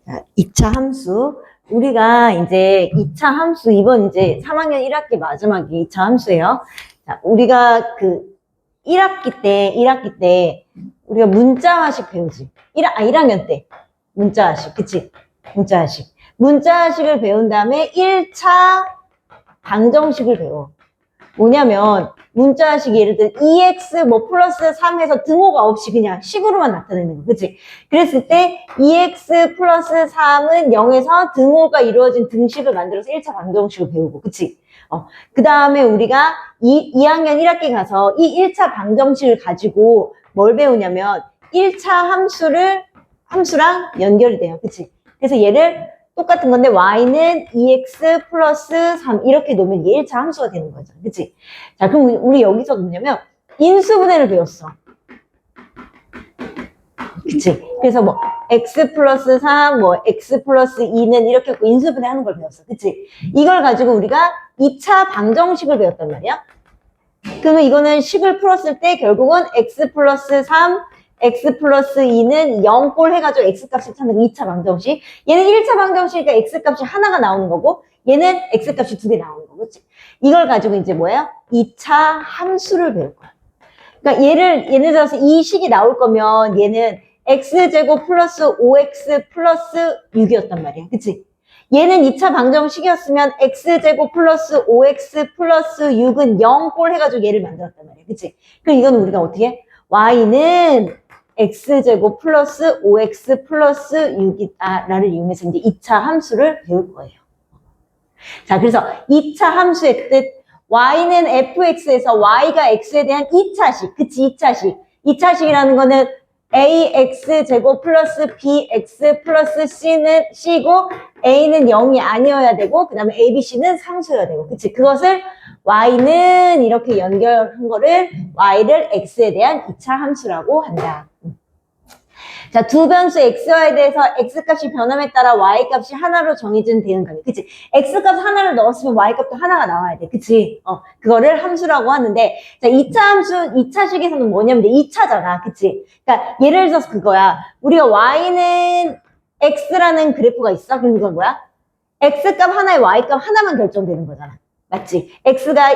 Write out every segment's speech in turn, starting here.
자, 2차 함수. 우리가 이제 2차 함수, 이번 이제 3학년 1학기 마지막이 2차 함수예요. 자, 우리가 그 1학기 때, 우리가 문자화식 배우지. 1학년 때. 문자화식, 그치? 문자화식. 문자화식을 배운 다음에 1차 방정식을 배워. 뭐냐면, 문자식이 예를 들어 2x 뭐 플러스 3 해서 등호가 없이 그냥 식으로만 나타내는 거, 그치? 그랬을 때 2x 플러스 3은 0에서 등호가 이루어진 등식을 만들어서 1차 방정식을 배우고, 그치? 그 다음에 우리가 2학년 1학기 가서 이 1차 방정식을 가지고 뭘 배우냐면 1차 함수랑 연결이 돼요, 그치? 그래서 얘를 똑같은 건데 y는 2x 플러스 3 이렇게 놓으면 이게 1차 함수가 되는 거죠. 그치? 자, 그럼 우리 여기서 뭐냐면 인수분해를 배웠어. 그치? 그래서 뭐 x 플러스 3, 뭐 x 플러스 2는 이렇게 인수분해하는 걸 배웠어. 그치? 이걸 가지고 우리가 2차 방정식을 배웠단 말이야. 그러면 이거는 식을 풀었을 때 결국은 x 플러스 3, x 플러스 2는 0꼴 해가지고 x값을 찾는 2차 방정식. 얘는 1차 방정식이니까 x값이 하나가 나오는 거고 얘는 x값이 2개 나오는 거고. 그치? 이걸 가지고 이제 뭐예요? 2차 함수를 배울 거야. 그러니까 예를 들어서 이 식이 나올 거면 얘는 x제곱 플러스 5x 플러스 6이었단 말이야. 그치? 얘는 2차 방정식이었으면 x제곱 플러스 5x 플러스 6은 0꼴 해가지고 얘를 만들었단 말이야. 그치? 그럼 이건 우리가 어떻게 해? y는 x제곱 플러스 5x 플러스 6이다라를 이용해서 이제 2차 함수를 배울 거예요. 자, 그래서 2차 함수의 뜻, y는 fx에서 y가 x에 대한 2차식, 그치? 2차식. 2차식이라는 거는 ax제곱 플러스 bx 플러스 c고 a는 0이 아니어야 되고 그 다음에 abc는 상수여야 되고, 그치? 그것을 y는 이렇게 연결한 거를 y를 x에 대한 2차 함수라고 한다. 자, 두 변수 xy에 대해서 x값이 변함에 따라 y값이 하나로 정해진 되는 거야. 그치? x값 하나를 넣었으면 y값도 하나가 나와야 돼. 그치? 그거를 함수라고 하는데, 자, 2차 함수, 2차식에서는 뭐냐면 2차잖아. 그치? 그러니까 예를 들어서 그거야. 우리가 y는 x라는 그래프가 있어? 그럼 이건 뭐야? x값 하나에 y값 하나만 결정되는 거잖아. 맞지? x가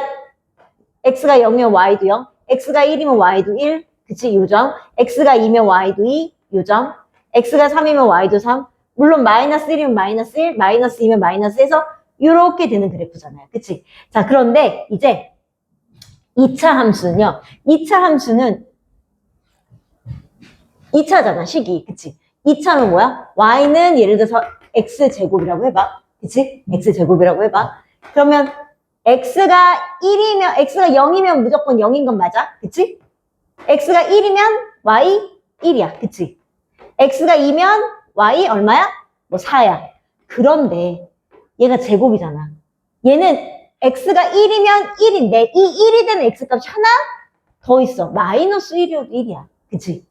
0이면 y도 0, x가 1이면 y도 1, 그치? 요점. x가 2면 y도 2, 요점. x가 3이면 y도 3. 물론 마이너스 1이면 마이너스 1, 마이너스 2면 마이너스 해서 이렇게 되는 그래프잖아요. 그치? 자, 그런데 이제 2차 함수는요. 2차 함수는 2차잖아, 식이. 그치? 2차는 뭐야? y는 예를 들어서 x제곱이라고 해봐. 그치? x제곱이라고 해봐. 그러면 x가 0이면 무조건 0인 건 맞아. 그치? x가 1이면 y 1이야. 그치? x가 2면 y 얼마야? 뭐 4야. 그런데 얘가 제곱이잖아. 얘는 x가 1이면 1인데 이 1이 되는 x값이 하나 더 있어. 마이너스 1이어도 1이야. 그치?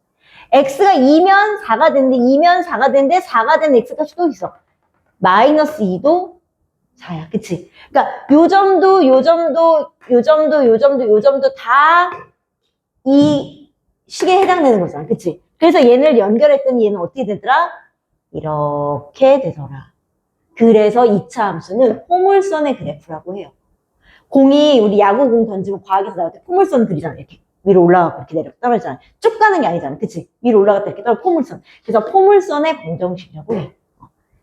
x가 2면 4가 되는데 2면 4가 되는데 4가 되는 x값이 또 있어. 마이너스 2도 4야. 그치? 그러니까 요 점도 다 이 식에 해당되는 거잖아. 그치? 그래서 얘를 연결했더니 얘는 어떻게 되더라? 이렇게 되더라. 그래서 2차 함수는 포물선의 그래프라고 해요. 공이 우리 야구공 던지면 과학에서 나올 때 포물선 그리잖아. 이렇게 위로 올라가고 이렇게 내려 떨어지잖아. 쭉 가는 게 아니잖아. 그치? 위로 올라갔다 이렇게 떨어 포물선. 그래서 포물선의 방정식이라고 해.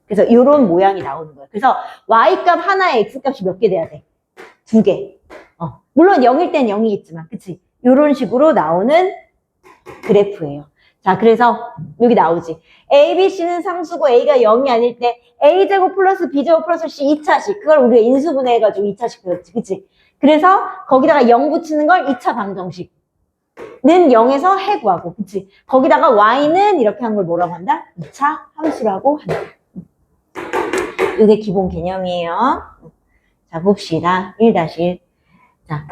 그래서 이런 모양이 나오는 거예요. 그래서 y값 하나에 x값이 몇 개 돼야 돼? 2개. 물론 0일 땐 0이겠지만, 그치? 이런 식으로 나오는 그래프예요. 자, 그래서 여기 나오지. A, B, C는 상수고 A가 0이 아닐 때 A제곱 플러스 B제곱 플러스 C 2차식. 그걸 우리가 인수분해해가지고 2차식 배웠지. 그치? 그래서 거기다가 0 붙이는 걸 2차 방정식. 는 0에서 해 구하고. 그치? 거기다가 Y는 이렇게 한 걸 뭐라고 한다? 2차 함수라고 한다. 이게 기본 개념이에요. 자, 봅시다. 1-1. 자,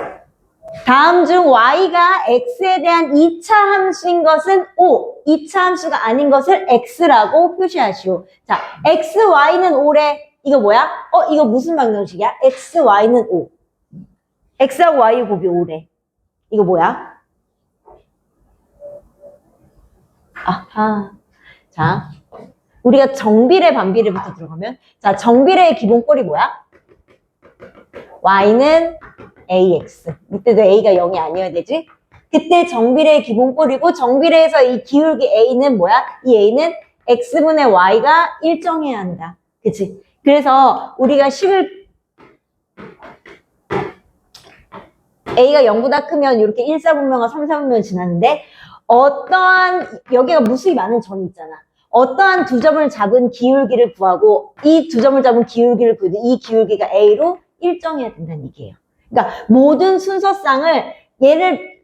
다음 중 y가 x에 대한 2차 함수인 것은 O, 2차 함수가 아닌 것을 x라고 표시하시오. 자, x, y는 O래. 이거 뭐야? 이거 무슨 방정식이야? x, y는 O. x하고 y의 곱이 O래. 이거 뭐야? 아하. 자, 우리가 정비례, 반비례부터 들어가면, 자, 정비례의 기본꼴이 뭐야? y는 ax. 이때도 a가 0이 아니어야 되지? 그때 정비례의 기본꼴이고, 정비례에서 이 기울기 a는 뭐야? 이 a는 x분의 y가 일정해야 한다. 그치? 그래서 우리가 10을 a가 0보다 크면 이렇게 1사분면과 3사분면 지났는데, 어떠한, 여기가 무수히 많은 점이 있잖아. 어떠한 두 점을 잡은 기울기를 구하고 이 두 점을 잡은 기울기를 구해도 이 기울기가 A로 일정해야 된다는 얘기예요. 그러니까 모든 순서쌍을 얘를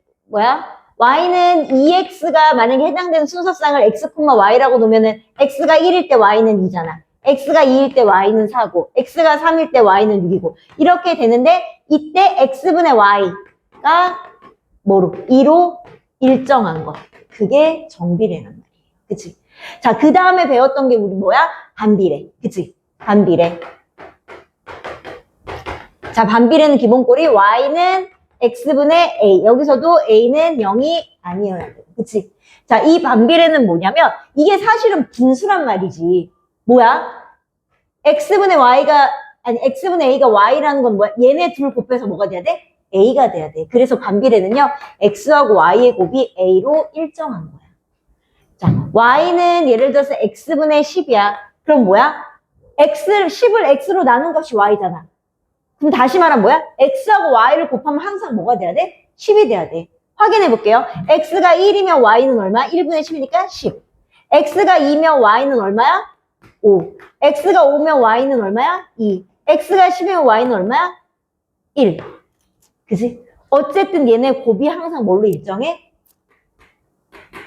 Y는 2X가 만약에 해당되는 순서쌍을 X, Y라고 놓으면은 X가 1일 때 Y는 2잖아. X가 2일 때 Y는 4고 X가 3일 때 Y는 6이고 이렇게 되는데 이때 X분의 Y가 뭐로? 2로 일정한 것. 그게 정비례란 말이에요. 그치? 자, 그 다음에 배웠던 게 우리 뭐야? 반비례. 그치? 반비례. 자, 반비례는 기본꼴이 y는 x분의 a. 여기서도 a는 0이 아니어야 돼. 그치? 자, 이 반비례는 뭐냐면 이게 사실은 분수란 말이지. 뭐야? x분의 y가 아니 x분의 a가 y라는 건 뭐야? 얘네 둘 곱해서 뭐가 돼야 돼? a가 돼야 돼. 그래서 반비례는요. x하고 y의 곱이 a로 일정한 거야. 자, y는 예를 들어서 x분의 10이야. 그럼 뭐야? 10을 x로 나눈 것이 y잖아. 그럼 다시 말하면 뭐야? x하고 y를 곱하면 항상 뭐가 돼야 돼? 10이 돼야 돼. 확인해 볼게요. x가 1이면 y는 얼마? 1분의 10이니까 10. x가 2면 y는 얼마야? 5. x가 5면 y는 얼마야? 2. x가 10이면 y는 얼마야? 1. 그지? 어쨌든 얘네 곱이 항상 뭘로 일정해?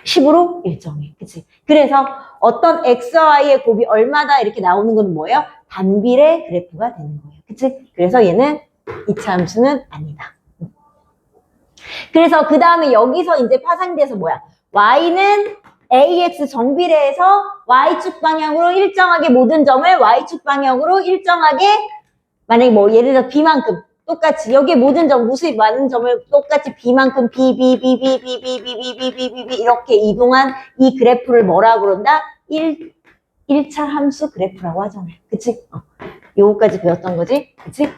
10으로 일정해. 그치? 그래서 어떤 xy의 곱이 얼마다 이렇게 나오는 건 뭐예요? 반비례 그래프가 되는 거예요. 그치? 그래서 얘는 2차 함수는 아니다. 그래서 그 다음에 여기서 이제 파생돼서 뭐야? y는 ax 정비례에서 y축 방향으로 일정하게 모든 점을 y축 방향으로 일정하게 만약에 뭐 예를 들어 b만큼 똑같이 여기에 모든 점 무수히 많은 점을 똑같이 b만큼 b 이렇게 이동한 이 그래프를 뭐라고 그런다? 1차 함수 그래프라고 하잖아요. 그치? 요거까지 배웠던 거지? 그치?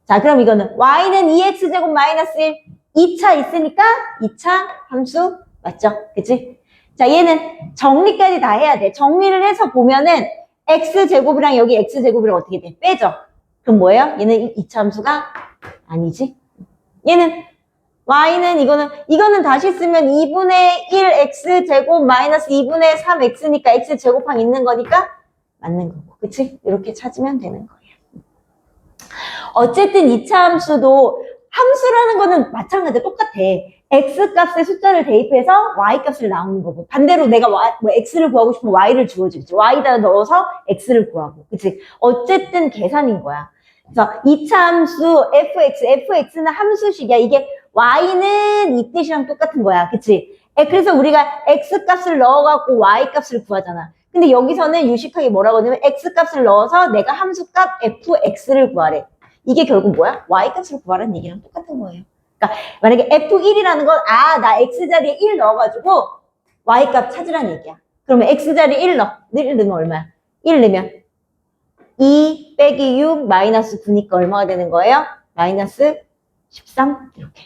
자, 그럼 이거는 y는 2x제곱 마이너스 1 2차 있으니까 2차 함수 맞죠? 그치? 자, 얘는 정리까지 다 해야 돼. 정리를 해서 보면은 x제곱이랑 여기 x제곱이랑 어떻게 돼? 빼죠? 그럼 뭐예요? 얘는 2차 함수가 아니지? 얘는 y는 이거는 다시 쓰면 2분의 1x제곱 마이너스 2분의 3x니까 x제곱항 있는 거니까 맞는 거고. 그치? 이렇게 찾으면 되는 거예요. 어쨌든 2차 함수도 함수라는 거는 마찬가지로 똑같아. x값에 숫자를 대입해서 y값을 나오는 거고 반대로 내가 x를 구하고 싶으면 y를 주어주겠지. y에다 넣어서 x를 구하고. 그치? 어쨌든 계산인 거야. 그래서 2차 함수 fx는 함수식이야. 이게 y는 이 뜻이랑 똑같은 거야. 그치? 그래서 우리가 x값을 넣어갖고 y값을 구하잖아. 근데 여기서는 유식하게 뭐라고 하냐면 x값을 넣어서 내가 함수값 fx를 구하래. 이게 결국 뭐야? y값을 구하라는 얘기랑 똑같은 거예요. 그러니까 만약에 f1이라는 건 나 x자리에 1 넣어가지고 y값 찾으라는 얘기야. 그러면 x자리에 1 넣으면 얼마야? 1 넣으면 2 빼기 6 마이너스 9니까 얼마가 되는 거예요? 마이너스 13 이렇게.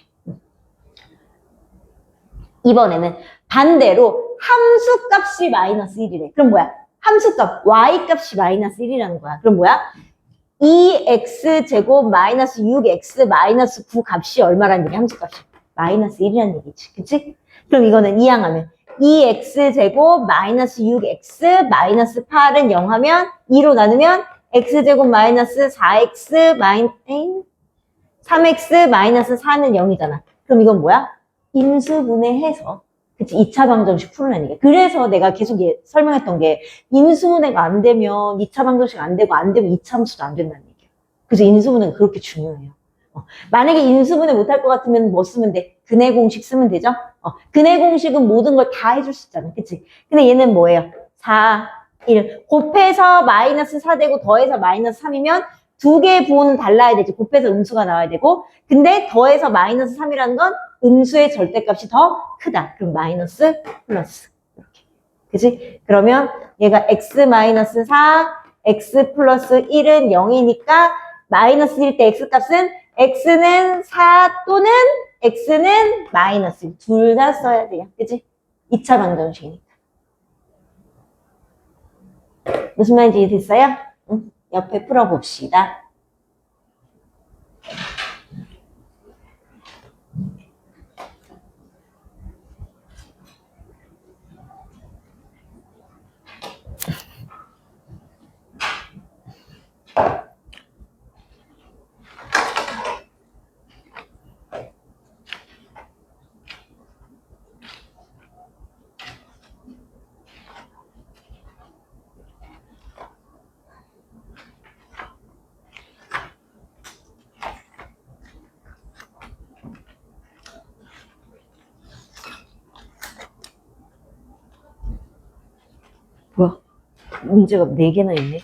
이번에는 반대로 함수값이 마이너스 1이래. 그럼 뭐야? 함수값 y값이 마이너스 1이라는 거야. 그럼 뭐야? 2x제곱 마이너스 6x 마이너스 9 값이 얼마라는 얘기? 함수값이 마이너스 1이라는 얘기지. 그치? 그럼 이거는 이항하면 2x제곱 마이너스 6x 마이너스 8은 0 하면 2로 나누면 x제곱 마이너스 4x 3x 마이너스 4는 0이잖아. 그럼 이건 뭐야? 인수분해해서 그치? 2차 방정식 풀어내는 게. 그래서 내가 계속 설명했던 게 인수분해가 안 되면 2차 방정식 안 되고 안 되면 2차 함수도 안 된다는 얘기야. 그래서 인수분해가 그렇게 중요해요. 만약에 인수분해 못할 것 같으면 뭐 쓰면 돼? 근해 공식 쓰면 되죠? 근해 공식은 모든 걸 다 해줄 수 있잖아. 그치? 근데 얘는 뭐예요? 4, 1. 곱해서 마이너스 4 되고 더해서 마이너스 3이면 두 개의 부호는 달라야 되지. 곱해서 음수가 나와야 되고. 근데 더해서 마이너스 3이라는 건 음수의 절대값이 더 크다. 그럼 마이너스 플러스. 이렇게. 그치? 그러면 얘가 x 마이너스 4, x 플러스 1은 0이니까 마이너스 1 때 x 값은 x는 4 또는 x는 마이너스 1. 둘 다 써야 돼요. 그치? 2차 방정식이니까. 무슨 말인지 됐어요? 응? 옆에 풀어봅시다. 뭐야? 문제가 4개나 있네.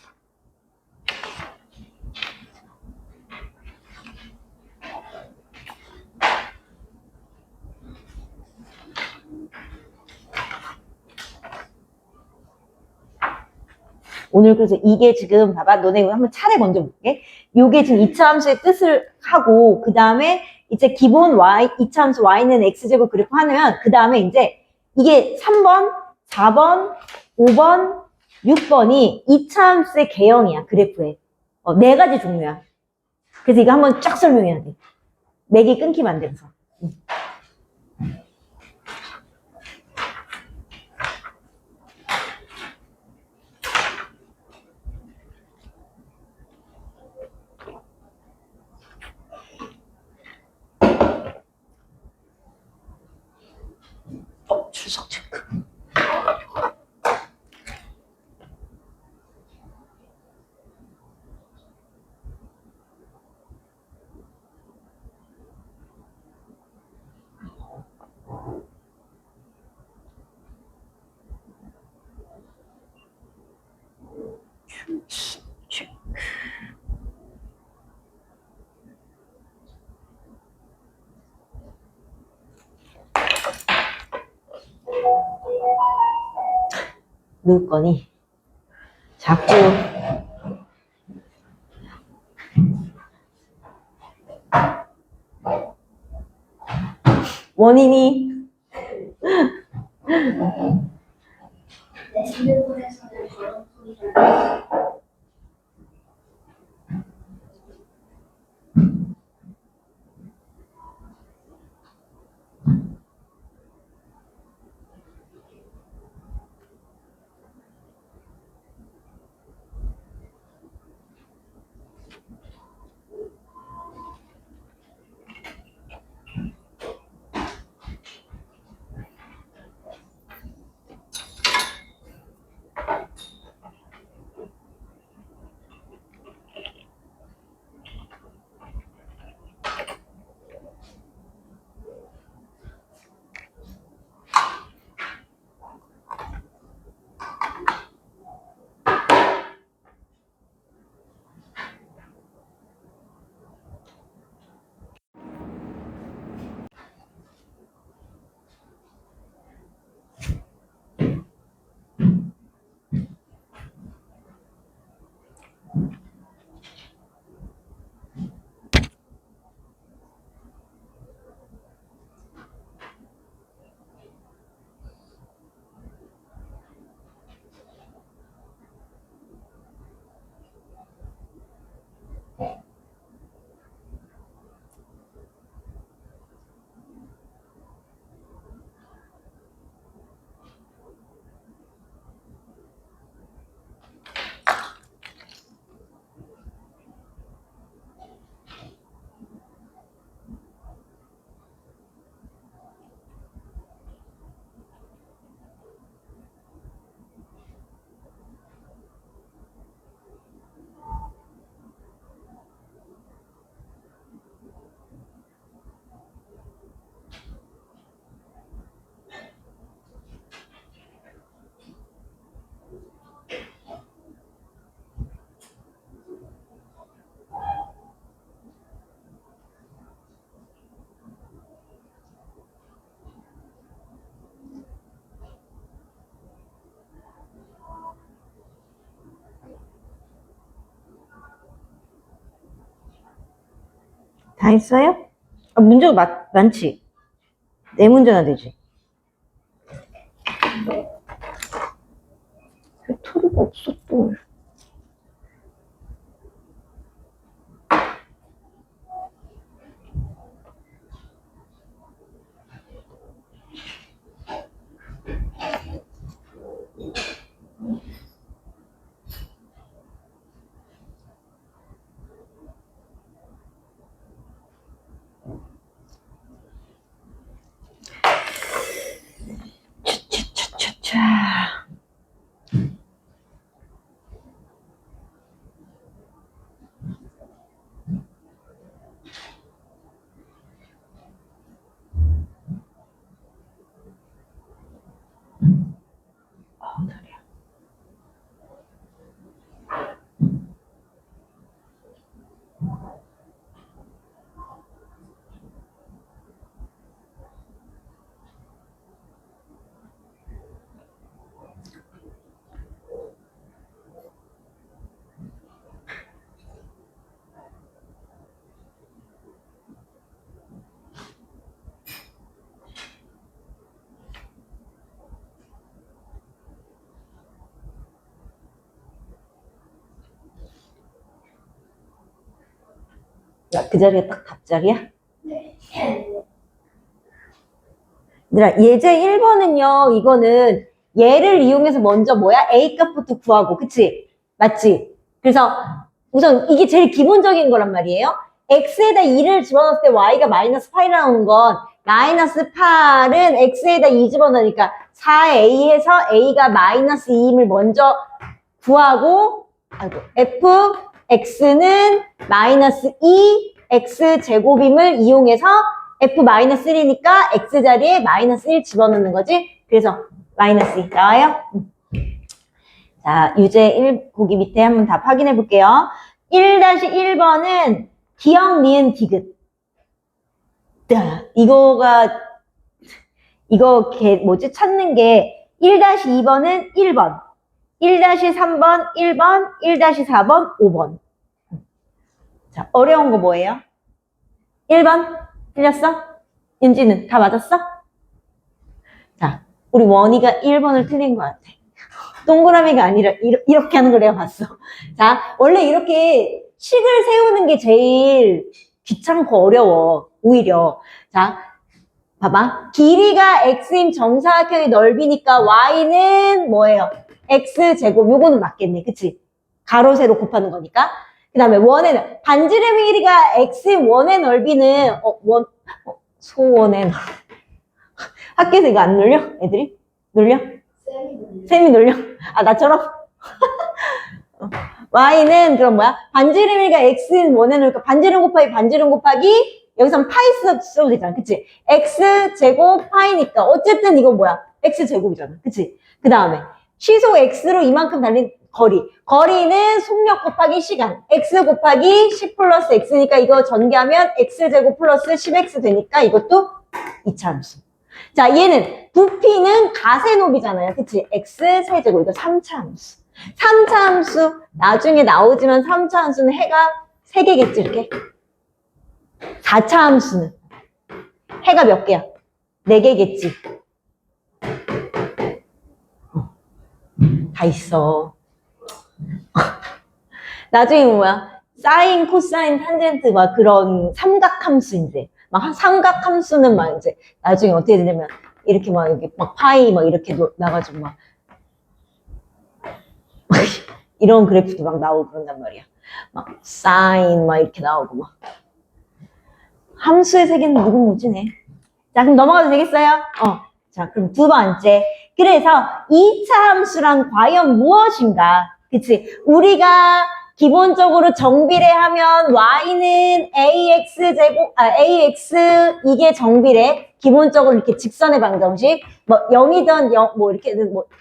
오늘 그래서 이게 지금 봐봐. 너네 이거 한번 차례 먼저 볼게. 요게 지금 2차 함수의 뜻을 하고 그 다음에 이제 기본 y 2차 함수 y는 x제곱 그래프 하면 그 다음에 이제 이게 3번, 4번, 5번, 6번이 2차 함수의 개형이야. 그래프에. 4가지 종류야. 그래서 이거 한번 쫙 설명해야 돼. 맥이 끊기면 안 돼서. 출석 체크. 넣을 거니 자꾸 원인이 다 했어요? 아, 문제가 많지? 네 문제나 되지. 배터리가 없어 또. 차차차차. 다리야. 야, 그 자리가 딱 답자리야? 네. 얘들아, 예제 1번은요, 이거는 얘를 이용해서 먼저 뭐야? A 값부터 구하고, 그치? 맞지? 그래서 우선 이게 제일 기본적인 거란 말이에요. x에다 2를 집어넣을 때 y가 마이너스 8이 나오는 건 마이너스 8은 x에다 2 집어넣으니까 4a에서 a가 마이너스 2임을 먼저 구하고, 아이고, fx는 마이너스 2 x제곱임을 이용해서 f-1이니까 x자리에 마이너스 1 집어넣는 거지. 그래서 마이너스 2 나와요? 자, 유제 1 거기 밑에 한번 답 확인해 볼게요. 1-1번은 기억, 니은, 디귿. 이거 뭐지? 찾는 게 1-2번은 1번, 1-3번 1번, 1-4번 5번. 자, 어려운 거 뭐예요? 1번? 틀렸어? 윤지는 다 맞았어? 자, 우리 원희가 1번을 틀린 것 같아. 동그라미가 아니라 이렇게 하는 걸 내가 봤어. 자, 원래 이렇게 식을 세우는 게 제일 귀찮고 어려워. 오히려. 자, 봐봐. 길이가 x인 정사각형의 넓이니까 y는 뭐예요? x제곱. 요거는 맞겠네. 그치? 가로, 세로 곱하는 거니까. 그 다음에 원의 반지름의 길이가 x인 원의 넓이는 소원의 넓이. 학교에서 이거 안 놀려? 애들이? 놀려? 쌤이 놀려? 아, 나처럼? y는 그럼 뭐야? 반지름의 길이가 x인 원의 넓이니까 반지름 곱하기 여기선 파이 써도 되잖아. 그치? x제곱 파이니까 어쨌든 이건 뭐야? x제곱이잖아. 그치? 그 다음에 시속 x로 이만큼 달린 거리는 속력 곱하기 시간. x 곱하기 10 플러스 x니까 이거 전개하면 x제곱 플러스 10x 되니까 이것도 2차 함수. 자, 얘는 부피는 가세노비잖아요. 그치? x 세제곱 이거 3차 함수. 3차 함수 나중에 나오지만 3차 함수는 해가 3개겠지 이렇게. 4차 함수는 해가 몇 개야? 4개겠지. 다 있어. 나중에 뭐야? 사인, 코사인, 탄젠트 막 그런 삼각함수인데 막 삼각함수는 막 이제 나중에 어떻게 되냐면 이렇게 막 여기 막 파이 막 이렇게 나가지고 막 이런 그래프도 막 나오고 그런단 말이야. 막 사인 막 이렇게 나오고 막 함수의 세계는 무궁무진해. 자, 그럼 넘어가도 되겠어요? 자, 그럼 두 번째. 그래서 2차 함수란 과연 무엇인가? 그치? 우리가 기본적으로 정비례하면 y는 ax 이게 정비례. 기본적으로 이렇게 직선의 방정식. 뭐 0이든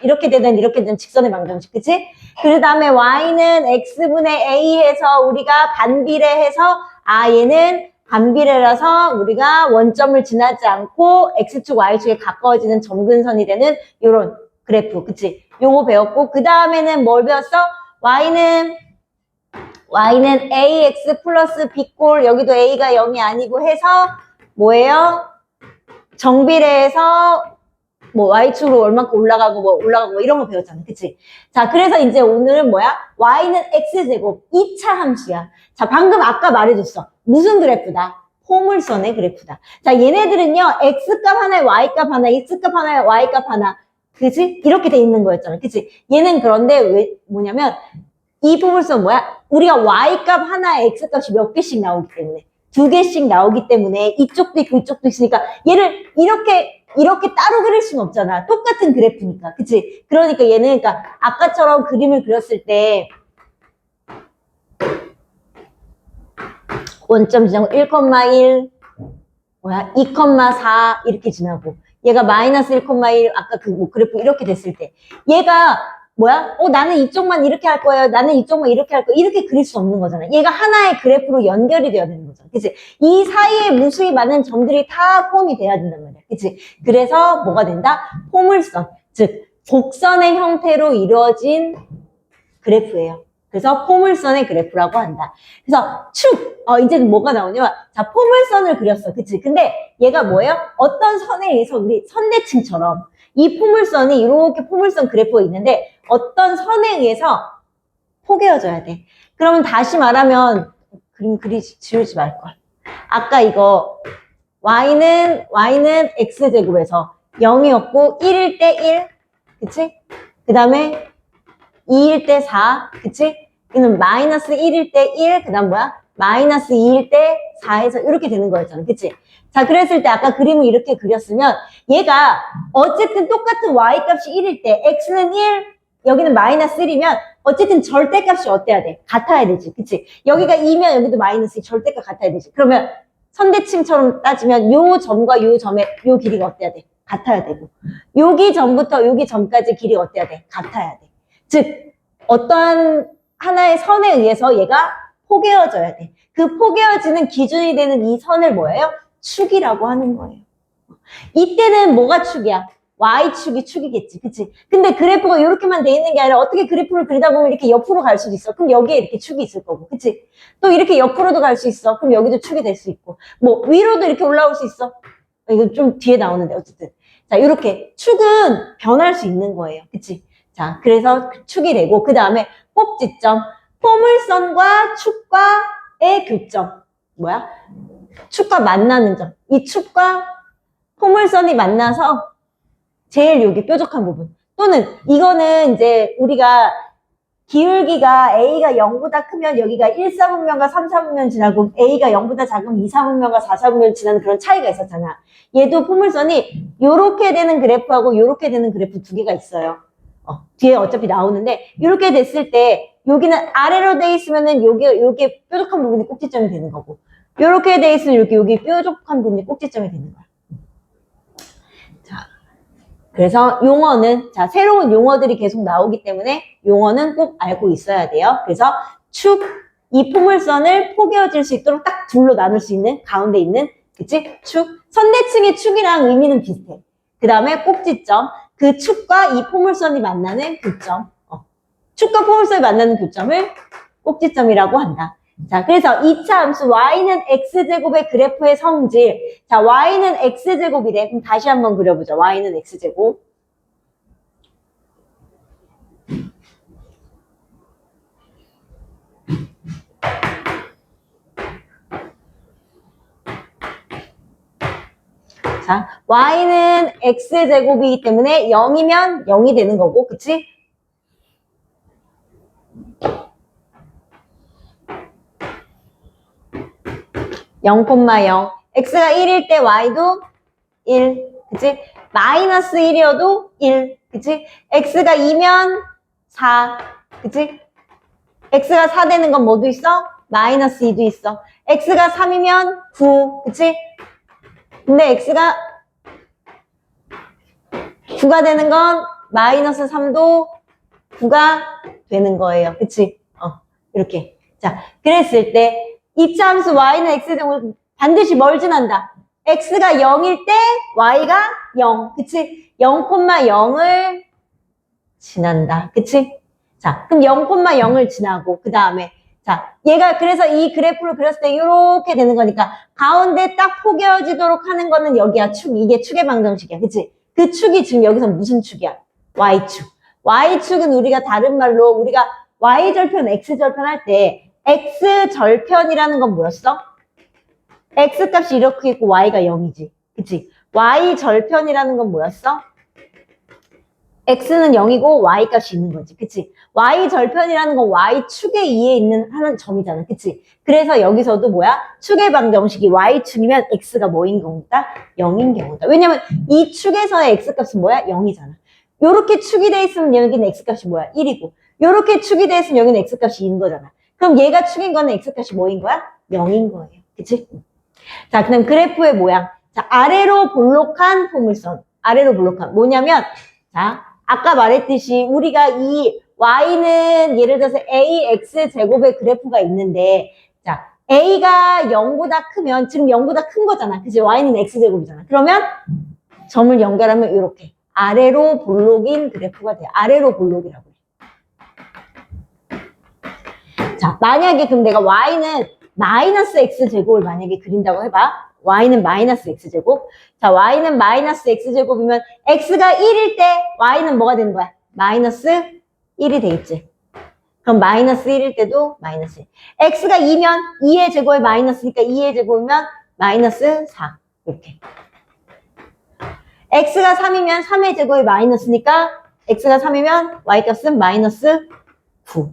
이렇게 되든 직선의 방정식. 그치? 그 다음에 y는 x분의 a 해서 우리가 반비례해서 얘는 반비례라서 우리가 원점을 지나지 않고 x축, y축에 가까워지는 점근선이 되는 요런 그래프, 그치? 요거 배웠고 그 다음에는 뭘 배웠어? y는 y는 ax 플러스 b꼴, 여기도 a가 0이 아니고 해서 뭐예요? 정비례해서 뭐 y축으로 얼마큼 올라가고 뭐 이런 거 배웠잖아. 그치? 자, 그래서 이제 오늘은 뭐야? y는 x제곱 2차 함수야. 자, 방금 아까 말해줬어. 무슨 그래프다? 포물선의 그래프다. 자, 얘네들은요, x값 하나에 y값 하나, x값 하나에 y값 하나. 그치? 이렇게 돼 있는 거였잖아. 그치? 얘는 그런데 왜, 뭐냐면, 이 포물선 뭐야? 우리가 y값 하나에 x값이 몇 개씩 나오기 때문에. 2개씩 나오기 때문에 이쪽도 있고 이쪽도 있으니까 얘를 이렇게 따로 그릴 수는 없잖아. 똑같은 그래프니까. 그치? 그러니까 얘는, 그러니까 아까처럼 그림을 그렸을 때 원점 지나고 1,1, 뭐야? 2,4 이렇게 지나고 얘가 마이너스 1,1 아까 그 뭐 그래프 이렇게 됐을 때 얘가 뭐야? 나는 이쪽만 이렇게 할 거예요. 나는 이쪽만 이렇게 할 거예요. 이렇게 그릴 수 없는 거잖아. 얘가 하나의 그래프로 연결이 돼야 되는 거잖아. 그치? 이 사이에 무수히 많은 점들이 다 포함이 돼야 된단 말이야. 그치? 그래서 뭐가 된다? 포물선. 즉, 곡선의 형태로 이루어진 그래프예요. 그래서 포물선의 그래프라고 한다. 그래서 축, 이제는 뭐가 나오냐면, 자, 포물선을 그렸어. 그치? 근데 얘가 뭐예요? 어떤 선에 의해서 우리 선대층처럼 이 포물선이 이렇게 포물선 그래프가 있는데 어떤 선에 의해서 포개어져야 돼. 그러면 다시 말하면 그림 지우지 말걸. 아까 이거 y는 x제곱에서 0이었고 1일 때 1, 그치? 그 다음에 2일 때 4, 그치? 이는 마이너스 1일 때 1, 그 다음 뭐야? 마이너스 2일 때 4에서 이렇게 되는 거였잖아. 그치? 자, 그랬을 때 아까 그림을 이렇게 그렸으면 얘가 어쨌든 똑같은 y값이 1일 때 x는 1, 여기는 마이너스 1이면 어쨌든 절대값이 어때야 돼? 같아야 되지. 그치? 여기가 2면 여기도 마이너스 2, 절대값 같아야 되지. 그러면 선대칭처럼 따지면 요 점과 요 점의 요 길이가 어때야 돼? 같아야 되고 여기 점부터 여기 점까지 길이가 어때야 돼? 같아야 돼. 즉 어떠한 하나의 선에 의해서 얘가 포개어져야 돼. 그 포개어지는 기준이 되는 이 선을 뭐예요? 축이라고 하는 거예요. 이때는 뭐가 축이야? Y축이 축이겠지. 그치? 근데 그래프가 이렇게만 돼 있는 게 아니라 어떻게 그래프를 그리다 보면 이렇게 옆으로 갈 수도 있어. 그럼 여기에 이렇게 축이 있을 거고. 그치? 또 이렇게 옆으로도 갈 수 있어. 그럼 여기도 축이 될 수 있고. 뭐 위로도 이렇게 올라올 수 있어. 이거 좀 뒤에 나오는데 어쨌든. 자, 이렇게 축은 변할 수 있는 거예요. 그치? 자, 그래서 축이 되고 그 다음에 꼭지점. 포물선과 축과의 교점. 뭐야? 축과 만나는 점. 이 축과 포물선이 만나서 제일 여기 뾰족한 부분. 또는 이거는 이제 우리가 기울기가 A가 0보다 크면 여기가 1, 4분면과 3, 4분면 지나고 A가 0보다 작으면 2, 4분면과 4, 4분면 지나는 그런 차이가 있었잖아. 얘도 포물선이 요렇게 되는 그래프하고 요렇게 되는 그래프 두 개가 있어요. 뒤에 어차피 나오는데 이렇게 됐을 때 여기는 아래로 돼 있으면은 요게 뾰족한 부분이 꼭지점이 되는 거고 요렇게 돼 있으면 여기 뾰족한 부분이 꼭지점이 되는 거야. 자, 그래서 용어는 자 새로운 용어들이 계속 나오기 때문에 용어는 꼭 알고 있어야 돼요. 그래서 축, 이 포물선을 포개어질 수 있도록 딱 둘로 나눌 수 있는 가운데 있는 그치? 축, 선대층의 축이랑 의미는 비슷해. 그 다음에 꼭지점, 그 축과 이 포물선이 만나는 교점, 축과 포물선이 만나는 교점을 꼭지점이라고 한다. 자, 그래서 2차 함수 y는 x제곱의 그래프의 성질. 자, y는 x제곱이래. 그럼 다시 한번 그려보자. y는 x제곱. 자, y는 x제곱이기 때문에 0이면 0이 되는 거고, 그치? (0, 0) x가 1일 때 y도 1, 그치? 마이너스 1이어도 1, 그치? x가 2면 4, 그치? x가 4 되는 건 뭐도 있어? 마이너스 2도 있어. x가 3이면 9, 그치? 근데 x가 9가 되는 건 마이너스 3도 9가 되는 거예요. 그치? 이렇게. 자, 그랬을 때 2차 함수 y는 x제곱 반드시 뭘 지난다? x가 0일 때 y가 0. 그치? 0,0을 지난다. 그치? 자, 그럼 0,0을 지나고 그 다음에 자, 얘가 그래서 이 그래프를 그렸을 때 이렇게 되는 거니까 가운데 딱 포개어지도록 하는 거는 여기야. 축. 이게 축의 방정식이야. 그치? 그 축이 지금 여기서 무슨 축이야? Y축. Y축은 우리가 다른 말로 우리가 Y절편, X절편 할 때 X절편이라는 건 뭐였어? X값이 이렇게 있고 Y가 0이지. 그치? Y절편이라는 건 뭐였어? X는 0이고 Y값이 있는 거지. 그치? Y절편이라는 건 Y축의 2에 있는 하는 점이잖아. 그치? 그래서 여기서도 뭐야? 축의 방정식이 Y축이면 X가 뭐인 경우다? 0인 경우다. 왜냐면 이 축에서의 X값은 뭐야? 0이잖아. 요렇게 축이 돼 있으면 여기는 X값이 뭐야? 1이고 요렇게 축이 돼 있으면 여기는 X값이 2인 거잖아. 그럼 얘가 축인 거는 X값이 뭐인 거야? 0인 거예요. 그치? 자, 그럼 그래프의 모양. 자, 아래로 볼록한 포물선. 아래로 볼록한. 뭐냐면, 자, 아까 말했듯이 우리가 이 Y는 예를 들어서 AX 제곱의 그래프가 있는데, 자, A가 0보다 크면, 지금 0보다 큰 거잖아. 그치? Y는 X 제곱이잖아. 그러면 점을 연결하면 이렇게. 아래로 볼록인 그래프가 돼. 아래로 볼록이라고 해. 자, 만약에 그럼 내가 Y는 마이너스 X제곱을 만약에 그린다고 해봐. Y는 마이너스 X제곱. 자, Y는 마이너스 X제곱이면 X가 1일 때 Y는 뭐가 되는 거야? 마이너스 1이 돼 있지. 그럼 마이너스 1일 때도 마이너스 1. X가 2면 2의 제곱에 마이너스니까 2의 제곱이면 마이너스 4. 이렇게. X가 3이면 3의 제곱이 마이너스니까 X가 3이면 Y값은 마이너스 9.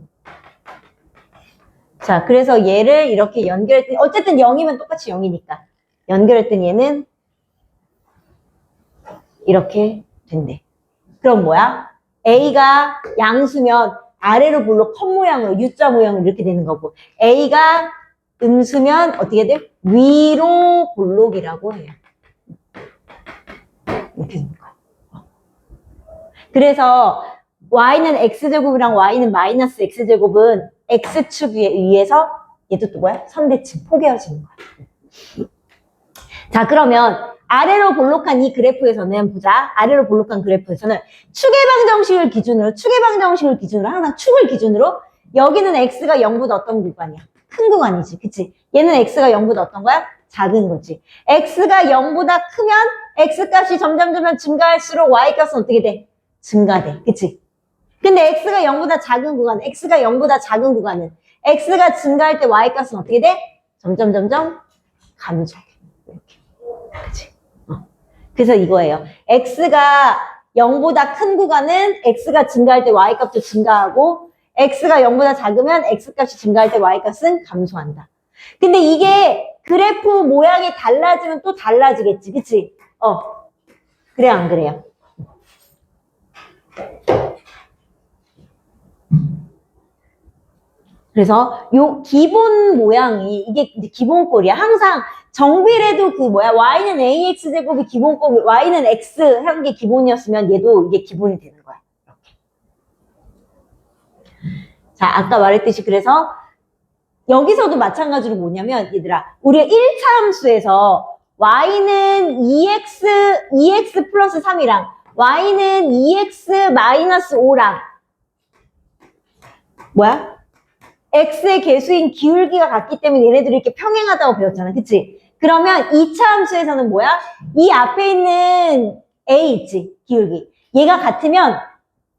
자, 그래서 얘를 이렇게 연결했더니 어쨌든 0이면 똑같이 0이니까 연결했더니 얘는 이렇게 된대. 그럼 뭐야? A가 양수면 아래로 볼록 컵 모양으로 U자 모양으로 이렇게 되는 거고 A가 음수면 어떻게 돼? 위로 볼록이라고 해요. 이렇게 되는 거야. 그래서 Y는 X제곱이랑 Y는 마이너스 X제곱은 X축 위에서 얘도 또 뭐야? 선대칭, 포개어지는 거야. 자, 그러면 아래로 볼록한 이 그래프에서는 보자. 아래로 볼록한 그래프에서는 축의 방정식을 기준으로 항상 축을 기준으로 여기는 X가 0보다 어떤 구간이야? 큰 구간이지. 그치? 얘는 X가 0보다 어떤 거야? 작은 거지. X가 0보다 크면 X값이 점점 증가할수록 Y값은 어떻게 돼? 증가돼. 그치? 근데 X가 0보다 작은 구간, X가 0보다 작은 구간은 X가 증가할 때 Y값은 어떻게 돼? 점점 감소해. 이렇게. 그치? 그래서 이거예요. X가 0보다 큰 구간은 X가 증가할 때 Y값도 증가하고 X가 0보다 작으면 X값이 증가할 때 Y값은 감소한다. 근데 이게 그래프 모양이 달라지면 또 달라지겠지. 그치? 그래요, 안 그래요? 그래서 요 기본 모양이 이게 이제 기본꼴이야. 항상 정비례도 그 뭐야? Y는 AX 제곱이 기본꼴, Y는 X 한 게 기본이었으면 얘도 이게 기본이 되는 거야. 이렇게. 자, 아까 말했듯이 그래서 여기서도 마찬가지로 뭐냐면 얘들아, 우리가 1차 함수에서 Y는 2X 플러스 3이랑 Y는 2X 마이너스 5랑 뭐야? X의 개수인 기울기가 같기 때문에 얘네들이 이렇게 평행하다고 배웠잖아. 그치? 그러면 2차 함수에서는 뭐야? 이 앞에 있는 A 있지? 기울기. 얘가 같으면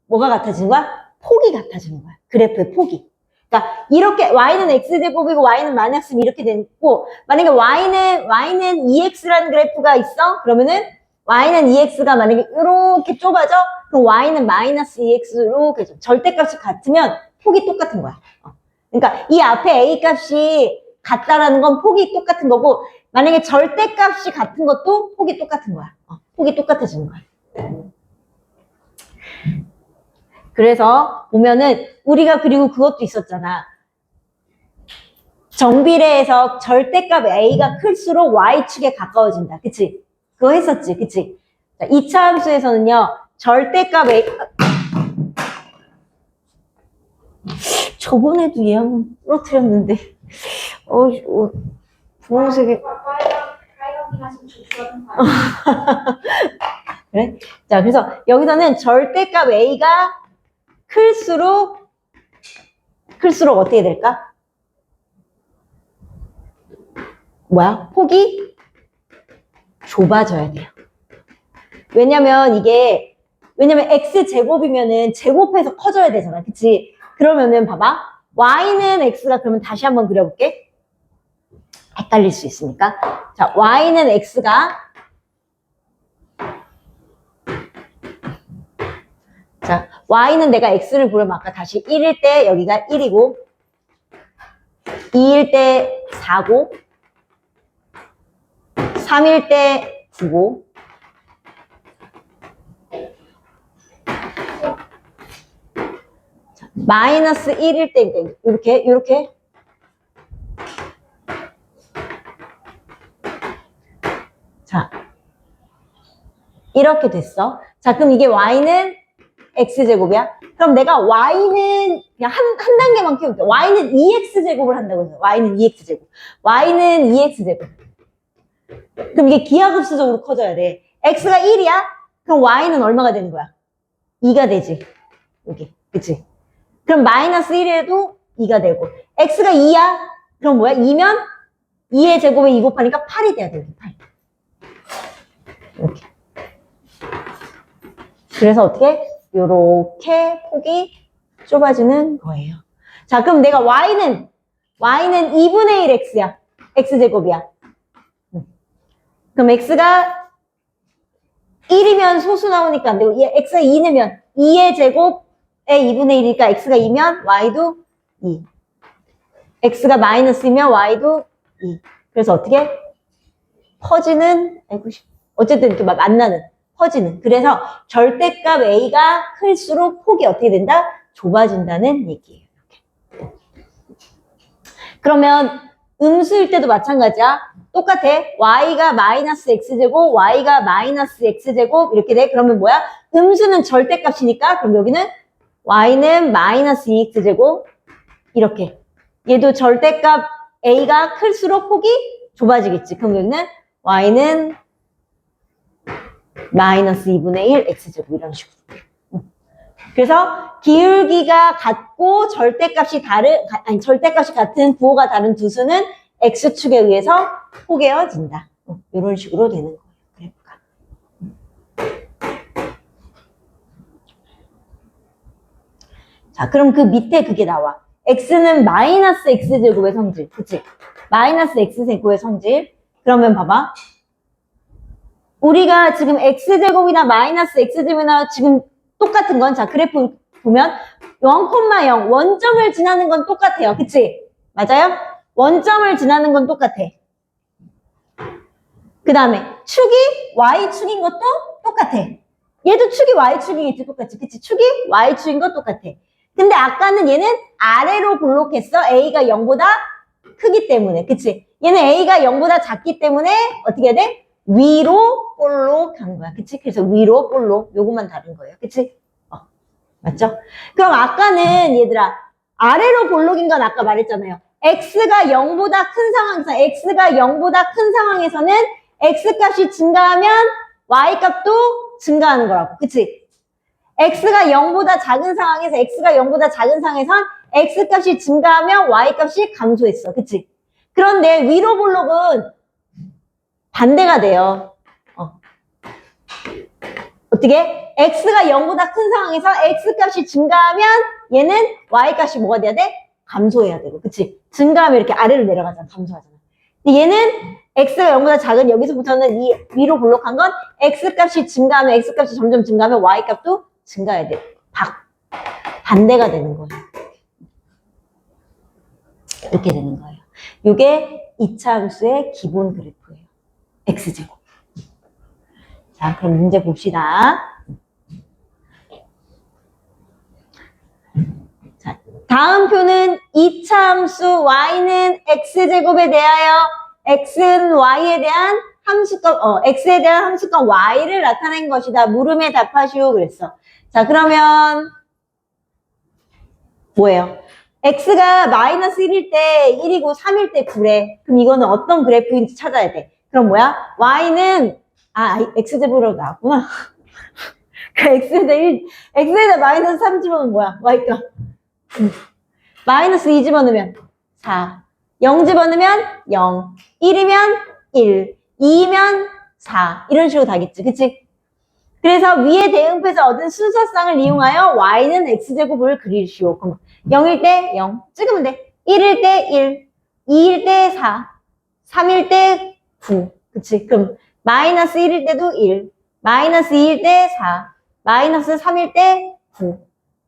뭐가 같아지는 거야? 폭이 같아지는 거야. 그래프의 폭이. 그러니까 이렇게 Y는 X제곱이고 Y는 마이너스 이렇게 되고 만약에 Y는 2X라는 그래프가 있어? 그러면은 Y는 2X가 만약에 이렇게 좁아져? 그럼 Y는 마이너스 2X로 절대값이 같으면 폭이 똑같은 거야. 그러니까 이 앞에 A 값이 같다라는 건 폭이 똑같은 거고 만약에 절대값이 같은 것도 폭이 똑같은 거야. 폭이 똑같아지는 거야. 그래서 보면은 우리가 그리고 그것도 있었잖아. 정비례에서 절대값 A가 클수록 Y축에 가까워진다. 그치? 그거 했었지. 그치? 자, 2차 함수에서는요. 절대값 A 저번에도 얘 한번 부러뜨렸는데 분홍색이 그래? 자, 그래서 여기서는 절대값 A가 클수록 어떻게 될까? 뭐야? 폭이 좁아져야 돼요. 왜냐면 x제곱이면은 제곱해서 커져야 되잖아. 그치? 그러면은 봐봐. y는 x가 그러면 다시 한번 그려볼게. 헷갈릴 수 있으니까. 자, y는 x가 자, y는 내가 x를 부르면 아까 다시 1일 때 여기가 1이고 2일 때 4고 3일 때 9고 마이너스 1일 때 이렇게 자 이렇게 됐어. 자 그럼 이게 y는 x제곱이야. 그럼 내가 y는 그냥 한 단계만 키울게. y는 2x제곱을 한다고 해서 y는 2x제곱. y는 2x제곱. 그럼 이게 기하급수적으로 커져야 돼. x가 1이야? 그럼 y는 얼마가 되는 거야? 2가 되지. 여기. 그치? 그럼 마이너스 1에도 2가 되고. x가 2야? 그럼 뭐야? 2면 2의 제곱에 2 곱하니까 8이 돼야 돼. 8. 이렇게. 그래서 어떻게? 요렇게 폭이 좁아지는 거예요. 자, 그럼 내가 y는 2분의 1 x야. x제곱이야. 그럼 x가 1이면 소수 나오니까 안 되고, x가 2 넣으면 2의 제곱에 2분의 1이니까 x가 2면 y도 2. x가 마이너스이면 y도 2. 그래서 어떻게? 퍼지는, 어쨌든 이렇게 만나는, 퍼지는. 그래서 절대값 a가 클수록 폭이 어떻게 된다? 좁아진다는 얘기예요. 이렇게. 그러면 음수일 때도 마찬가지야. 똑같아. y가 마이너스 x제곱, y가 마이너스 x제곱 이렇게 돼. 그러면 뭐야? 음수는 절대값이니까 그럼 여기는 y는 마이너스 2x제곱 이렇게. 얘도 절대값 a가 클수록 폭이 좁아지겠지. 그럼 여기는 y는 마이너스 2분의 1 x제곱 이런 식으로. 그래서 기울기가 같고 절대값이 같은 부호가 다른 두 수는 x축에 의해서 포개어진다. 이런 식으로 되는 거예요. 그래프가. 자, 그럼 그 밑에 그게 나와. x는 마이너스 x제곱의 성질. 그치? 마이너스 x제곱의 성질. 그러면 봐봐. 우리가 지금 x제곱이나 마이너스 x제곱이나 지금 똑같은 건, 자, 그래프 보면 0,0 원점을 지나는 건 똑같아요. 그치? 맞아요? 원점을 지나는 건 똑같아. 그 다음에 축이 y축인 것도 똑같아. 얘도 축이 y축이겠지, 똑같이. 그치? 축이 y축인 것 똑같아. 근데 아까는 얘는 아래로 볼록했어. a가 0보다 크기 때문에. 그치? 얘는 a가 0보다 작기 때문에 어떻게 해야 돼? 위로 볼록한 거야. 그치? 그래서 위로 볼록. 요것만 다른 거예요. 그치? 맞죠? 그럼 아까는 얘들아 아래로 볼록인 건 아까 말했잖아요. x가 0보다 큰 상황에서는 x값이 증가하면 y값도 증가하는 거라고. 그치? x가 0보다 작은 상황에서 x값이 증가하면 y값이 감소했어. 그치? 그런데 위로 볼록은 반대가 돼요. 어떻게? x가 0보다 큰 상황에서 x값이 증가하면 얘는 y값이 뭐가 돼야 돼? 감소해야 되고. 그치? 증가하면 이렇게 아래로 내려가잖아. 감소하잖아. 근데 얘는 x가 0보다 작은 여기서부터는 이 위로 볼록한 건 x값이 증가하면 x값이 점점 증가하면 y값도 증가해야 돼. 반대가 되는 거예요. 이렇게 되는 거예요. 이게 2차 함수의 기본 그래프예요. x제곱. 자, 그럼 문제 봅시다. 자, 다음 표는 2차 함수 y는 x제곱에 대하여 x는 y에 대한 x에 대한 함수값 y를 나타낸 것이다. 물음에 답하시오 그랬어. 자, 그러면 뭐예요? x가 마이너스 1일 때 1이고 3일 때 9래. 그럼 이거는 어떤 그래프인지 찾아야 돼. 그럼 뭐야? y는 x제곱으로 나왔구나. x에다 마이너스 3 집어넣으면 뭐야? y값. 마이너스 2 집어넣으면 4. 0 집어넣으면 0, 1이면 1, 2면 4 이런 식으로 가겠지. 그치? 그래서 위에 대응표에서 얻은 순서상을 이용하여 y는 x제곱을 그리시오. 그럼 0일 때 0 찍으면 돼. 1일 때 1, 2일 때 4, 3일 때 9. 그치? 그럼 마이너스 1일 때도 1, 마이너스 2일 때 4, 마이너스 3일 때 9.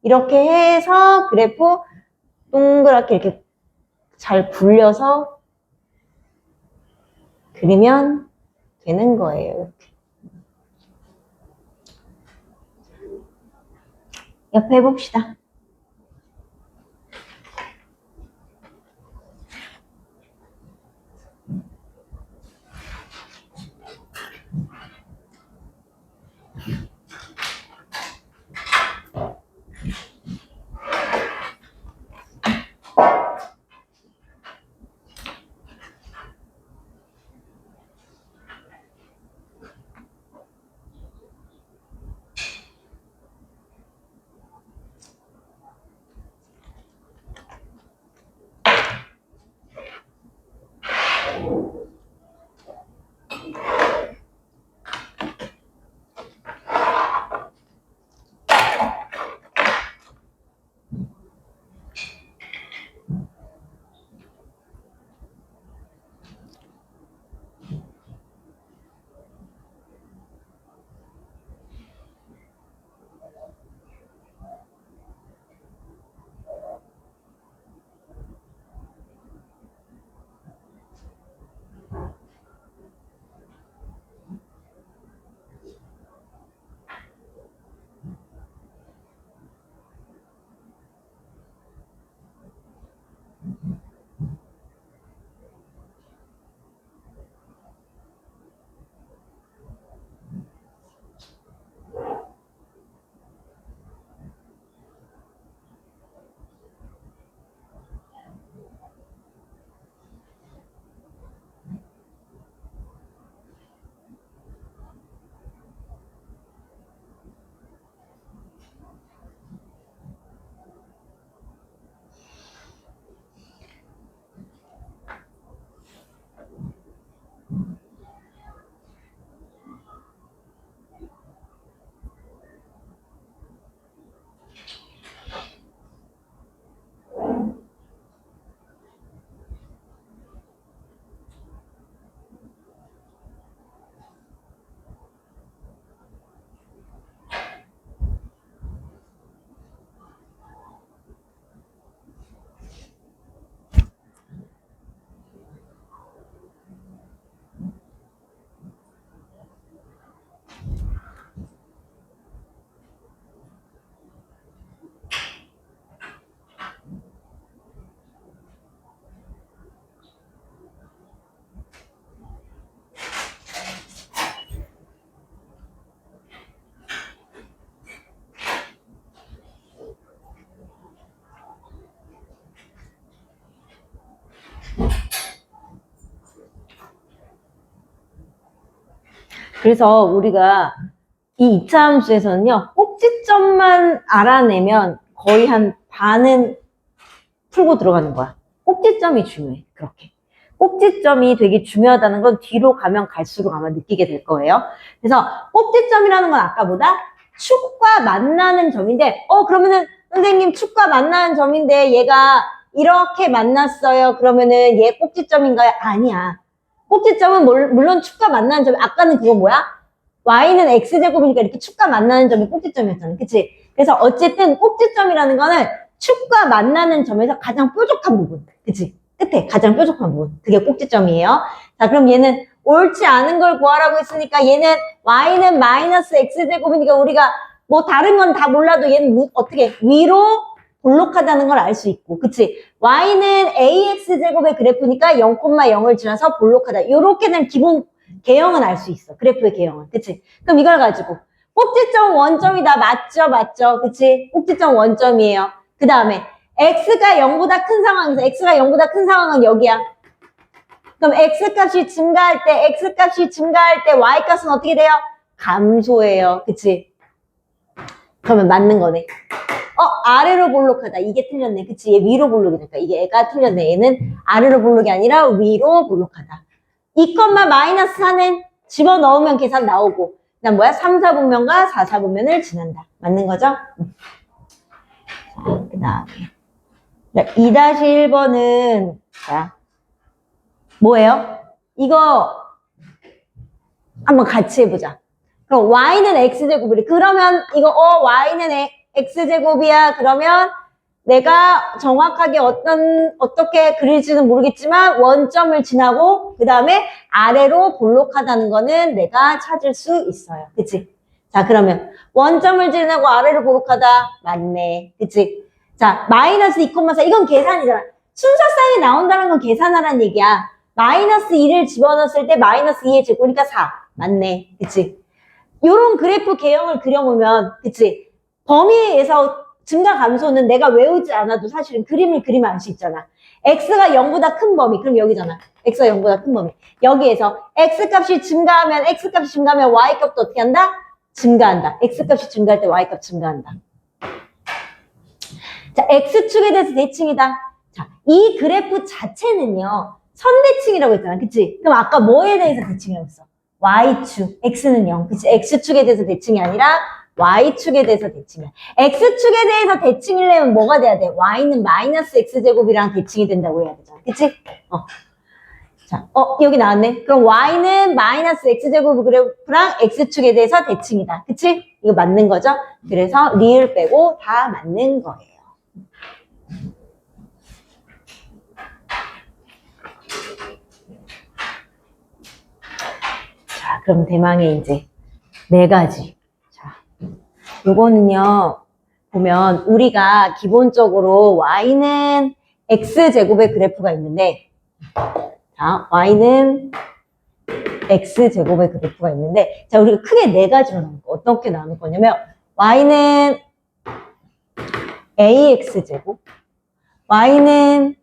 이렇게 해서 그래프 동그랗게 이렇게 잘 굴려서 그리면 되는 거예요. 옆에 해봅시다. 그래서 우리가 이 2차 함수에서는요, 꼭지점만 알아내면 거의 한 반은 풀고 들어가는 거야. 꼭지점이 중요해, 그렇게. 꼭지점이 되게 중요하다는 건 뒤로 가면 갈수록 아마 느끼게 될 거예요. 그래서 꼭지점이라는 건 아까보다 축과 만나는 점인데, 그러면은 선생님 축과 만나는 점인데 얘가 이렇게 만났어요. 그러면은 얘 꼭지점인가요? 아니야. 꼭지점은 물론 축과 만나는 점이 아까는 그거 뭐야? y는 x제곱이니까 이렇게 축과 만나는 점이 꼭지점이었잖아. 그치? 그래서 어쨌든 꼭지점이라는 거는 축과 만나는 점에서 가장 뾰족한 부분. 그치? 끝에 가장 뾰족한 부분. 그게 꼭지점이에요. 자, 그럼 얘는 옳지 않은 걸 구하라고 했으니까 얘는 y는 마이너스 x제곱이니까 우리가 뭐 다른 건 다 몰라도 얘는 어떻게 위로 볼록하다는 걸 알 수 있고, 그치? y는 ax제곱의 그래프니까 0,0을 지나서 볼록하다. 요렇게는 기본 개형은 알 수 있어. 그래프의 개형은. 그치? 그럼 이걸 가지고 꼭지점 원점이다. 맞죠? 맞죠? 그치? 꼭지점 원점이에요. 그 다음에 x가 0보다 큰 상황에서 x가 0보다 큰 상황은 여기야. 그럼 x값이 증가할 때 y값은 어떻게 돼요? 감소해요. 그치? 그러면 맞는 거네. 아래로 볼록하다. 이게 틀렸네. 그치? 얘 위로 볼록이니까. 이게 애가 틀렸네. 얘는 아래로 볼록이 아니라 위로 볼록하다. 2, 마이너스 4는 집어넣으면 계산 나오고. 그 다음 뭐야? 3, 4분면과 4, 4분면을 지난다. 맞는 거죠? 자, 그 다음에. 2-1번은, 자, 뭐예요? 이거 한번 같이 해보자. 그럼 y는 x제곱이래. 그러면 이거 y는 x제곱이야. 그러면 내가 정확하게 어떻게 그릴지는 모르겠지만 원점을 지나고 그 다음에 아래로 볼록하다는 거는 내가 찾을 수 있어요. 그치? 자, 그러면 원점을 지나고 아래로 볼록하다. 맞네. 그치? 자, 마이너스 2,4 이건 계산이잖아. 순서상에 나온다는 건 계산하라는 얘기야. 마이너스 2를 집어넣었을 때 마이너스 2의 제곱이니까 4. 맞네. 그치? 요런 그래프 개형을 그려보면, 그치? 범위에서 증가 감소는 내가 외우지 않아도 사실은 그림을 그리면 알 수 있잖아. x가 0보다 큰 범위. 그럼 여기잖아. x가 0보다 큰 범위. 여기에서 x값이 증가하면 y값도 어떻게 한다? 증가한다. x값이 증가할 때 y값 증가한다. 자, x축에 대해서 대칭이다. 자, 이 그래프 자체는요. 선대칭이라고 했잖아. 그치? 그럼 아까 뭐에 대해서 대칭이라고 했어? y축. x는 0. 그치? x축에 대해서 대칭이 아니라 y축에 대해서 대칭이야. x축에 대해서 대칭이려면 뭐가 돼야 돼? y는 마이너스 x제곱이랑 대칭이 된다고 해야 되잖아. 그치? 자, 여기 나왔네. 그럼 y는 마이너스 x제곱 그래프랑 x축에 대해서 대칭이다. 그치? 이거 맞는 거죠? 그래서 리을 빼고 다 맞는 거예요. 자, 그럼 대망의 이제 4가지. 자, 요거는요, 보면 우리가 기본적으로 y는 x제곱의 그래프가 있는데, 자, y는 x제곱의 그래프가 있는데, 자, 우리가 크게 4가지로 나눌 거. 어떻게 나눌 거냐면, y는 ax제곱, y는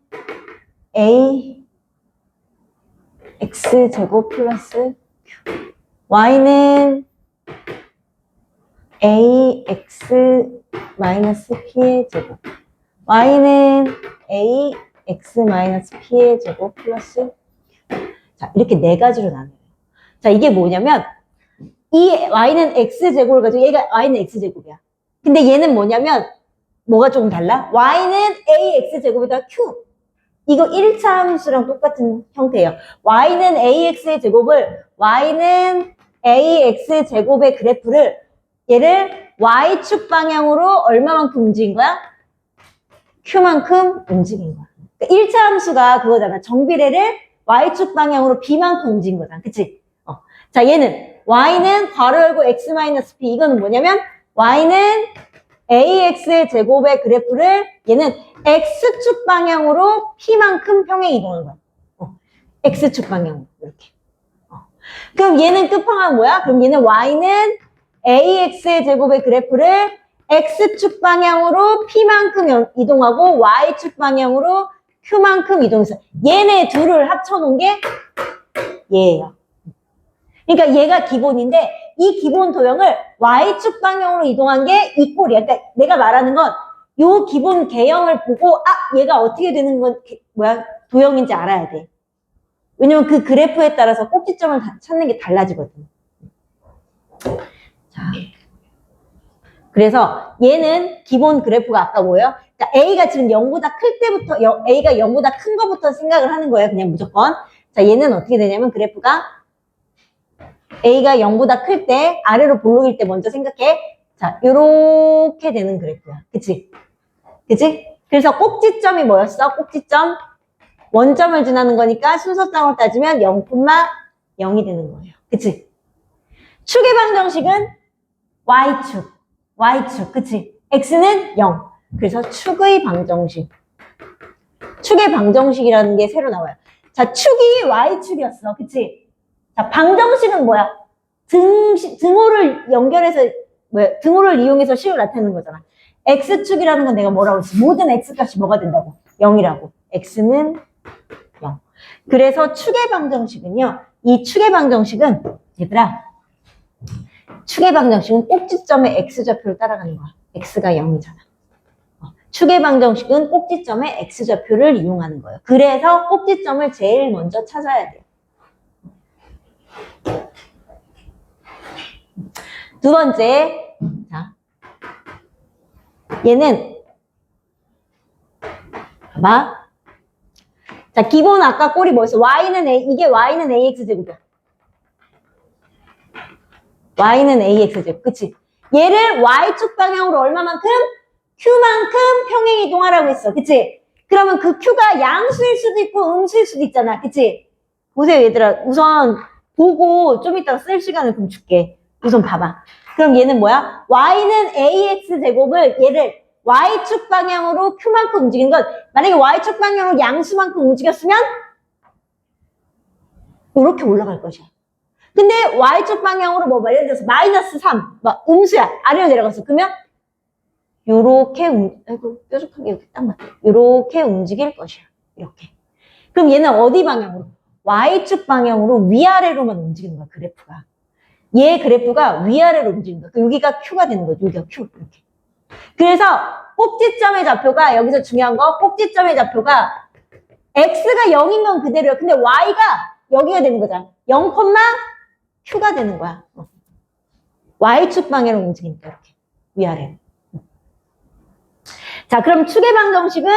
ax제곱 플러스 y는 ax 마이너스 p의 제곱, y는 ax 마이너스 p의 제곱 플러스 자, 이렇게 4가지로 나눠요. 자, 이게 뭐냐면 이 y는 x제곱을 가지고 얘가 y는 x제곱이야. 근데 얘는 뭐냐면 뭐가 조금 달라? y는 ax제곱에다 q 이거 1차 함수랑 똑같은 형태예요. y는 ax의 제곱을 y는 ax제곱의 그래프를 얘를 y축 방향으로 얼마만큼 움직인 거야? q만큼 움직인 거야. 그러니까 1차 함수가 그거잖아. 정비례를 y축 방향으로 b만큼 움직인 거잖아. 그치? 자, 얘는 y는 괄호 열고 x-p 이거는 뭐냐면 y는 ax의 제곱의 그래프를 얘는 x축 방향으로 p만큼 평행 이동한 거야. x축 방향으로 이렇게. 그럼 얘는 끝판왕 뭐야? 그럼 얘는 y는 ax의 제곱의 그래프를 x축 방향으로 p만큼 이동하고 y축 방향으로 q만큼 이동해서 얘네 둘을 합쳐놓은 게 얘예요. 그러니까 얘가 기본인데 이 기본 도형을 y축 방향으로 이동한 게 이 꼴이야. 그러니까 내가 말하는 건 요 기본 개형을 보고 얘가 어떻게 되는 건 도형인지 알아야 돼. 왜냐면 그 그래프에 따라서 꼭지점을 찾는 게 달라지거든. 자, 그래서 얘는 기본 그래프가 아까 뭐예요? 그러니까 A가 지금 0보다 클 때부터 A가 0보다 큰 거부터 생각을 하는 거예요. 그냥 무조건. 자, 얘는 어떻게 되냐면 그래프가 A가 0보다 클 때 아래로 볼록일 때 먼저 생각해. 자, 요렇게 되는 그래프야. 그치? 그치? 그래서 꼭지점이 뭐였어? 꼭지점? 원점을 지나는 거니까 순서상으로 따지면 0,0이 되는 거예요. 그치? 축의 방정식은 Y축. 그치? X는 0. 그래서 축의 방정식. 축의 방정식이라는 게 새로 나와요. 자, 축이 Y축이었어. 그치? 자, 방정식은 뭐야? 등호를 연결해서, 등호를 이용해서 식을 나타내는 거잖아. X축이라는 건 내가 뭐라고 했어? 모든 X값이 뭐가 된다고? 0이라고. X는 0. 그래서 축의 방정식은요, 이 축의 방정식은, 얘들아, 축의 방정식은 꼭지점의 X좌표를 따라가는 거야. X가 0이잖아. 축의 방정식은 꼭지점의 x좌표를 이용하는 거예요. 그래서 꼭지점을 제일 먼저 찾아야 돼요. 두 번째, 자, 얘는 봐봐. 자, 기본 아까 꼴이 뭐였어? 이게 y는 ax제곱이야. y는 ax제곱, 그치? 얘를 y축 방향으로 얼마만큼? q만큼 평행 이동하라고 했어, 그치? 그러면 그 q가 양수일 수도 있고 음수일 수도 있잖아, 그치? 보세요, 얘들아. 우선 보고 좀 이따가 쓸 시간을 좀 줄게. 우선 봐봐. 그럼 얘는 뭐야? y는 ax제곱을 얘를 y축 방향으로 q만큼 움직이는 건 만약에 y축 방향으로 양수만큼 움직였으면 이렇게 올라갈 것이야. 근데 y축 방향으로 뭐 예를 들어서 마이너스 3, 막 음수야. 아래로 내려갔어. 그러면 요렇게 아이고 뾰족하게 이렇게 딱 맞다. 요렇게 움직일 것이야. 이렇게. 그럼 얘는 어디 방향으로? y축 방향으로 위아래로만 움직이는 거야. 그래프가. 얘 그래프가 위아래로 움직이는 거야. 여기가 q가 되는 거지. 여기가 q. 이렇게. 그래서 꼭지점의 좌표가 여기서 중요한 거 꼭지점의 좌표가 x가 0인 건 그대로야. 근데 y가 여기가 되는 거잖아. 0, q가 되는 거야. y축 방향으로 움직이니까 이렇게 위아래로. 자, 그럼 축의 방정식은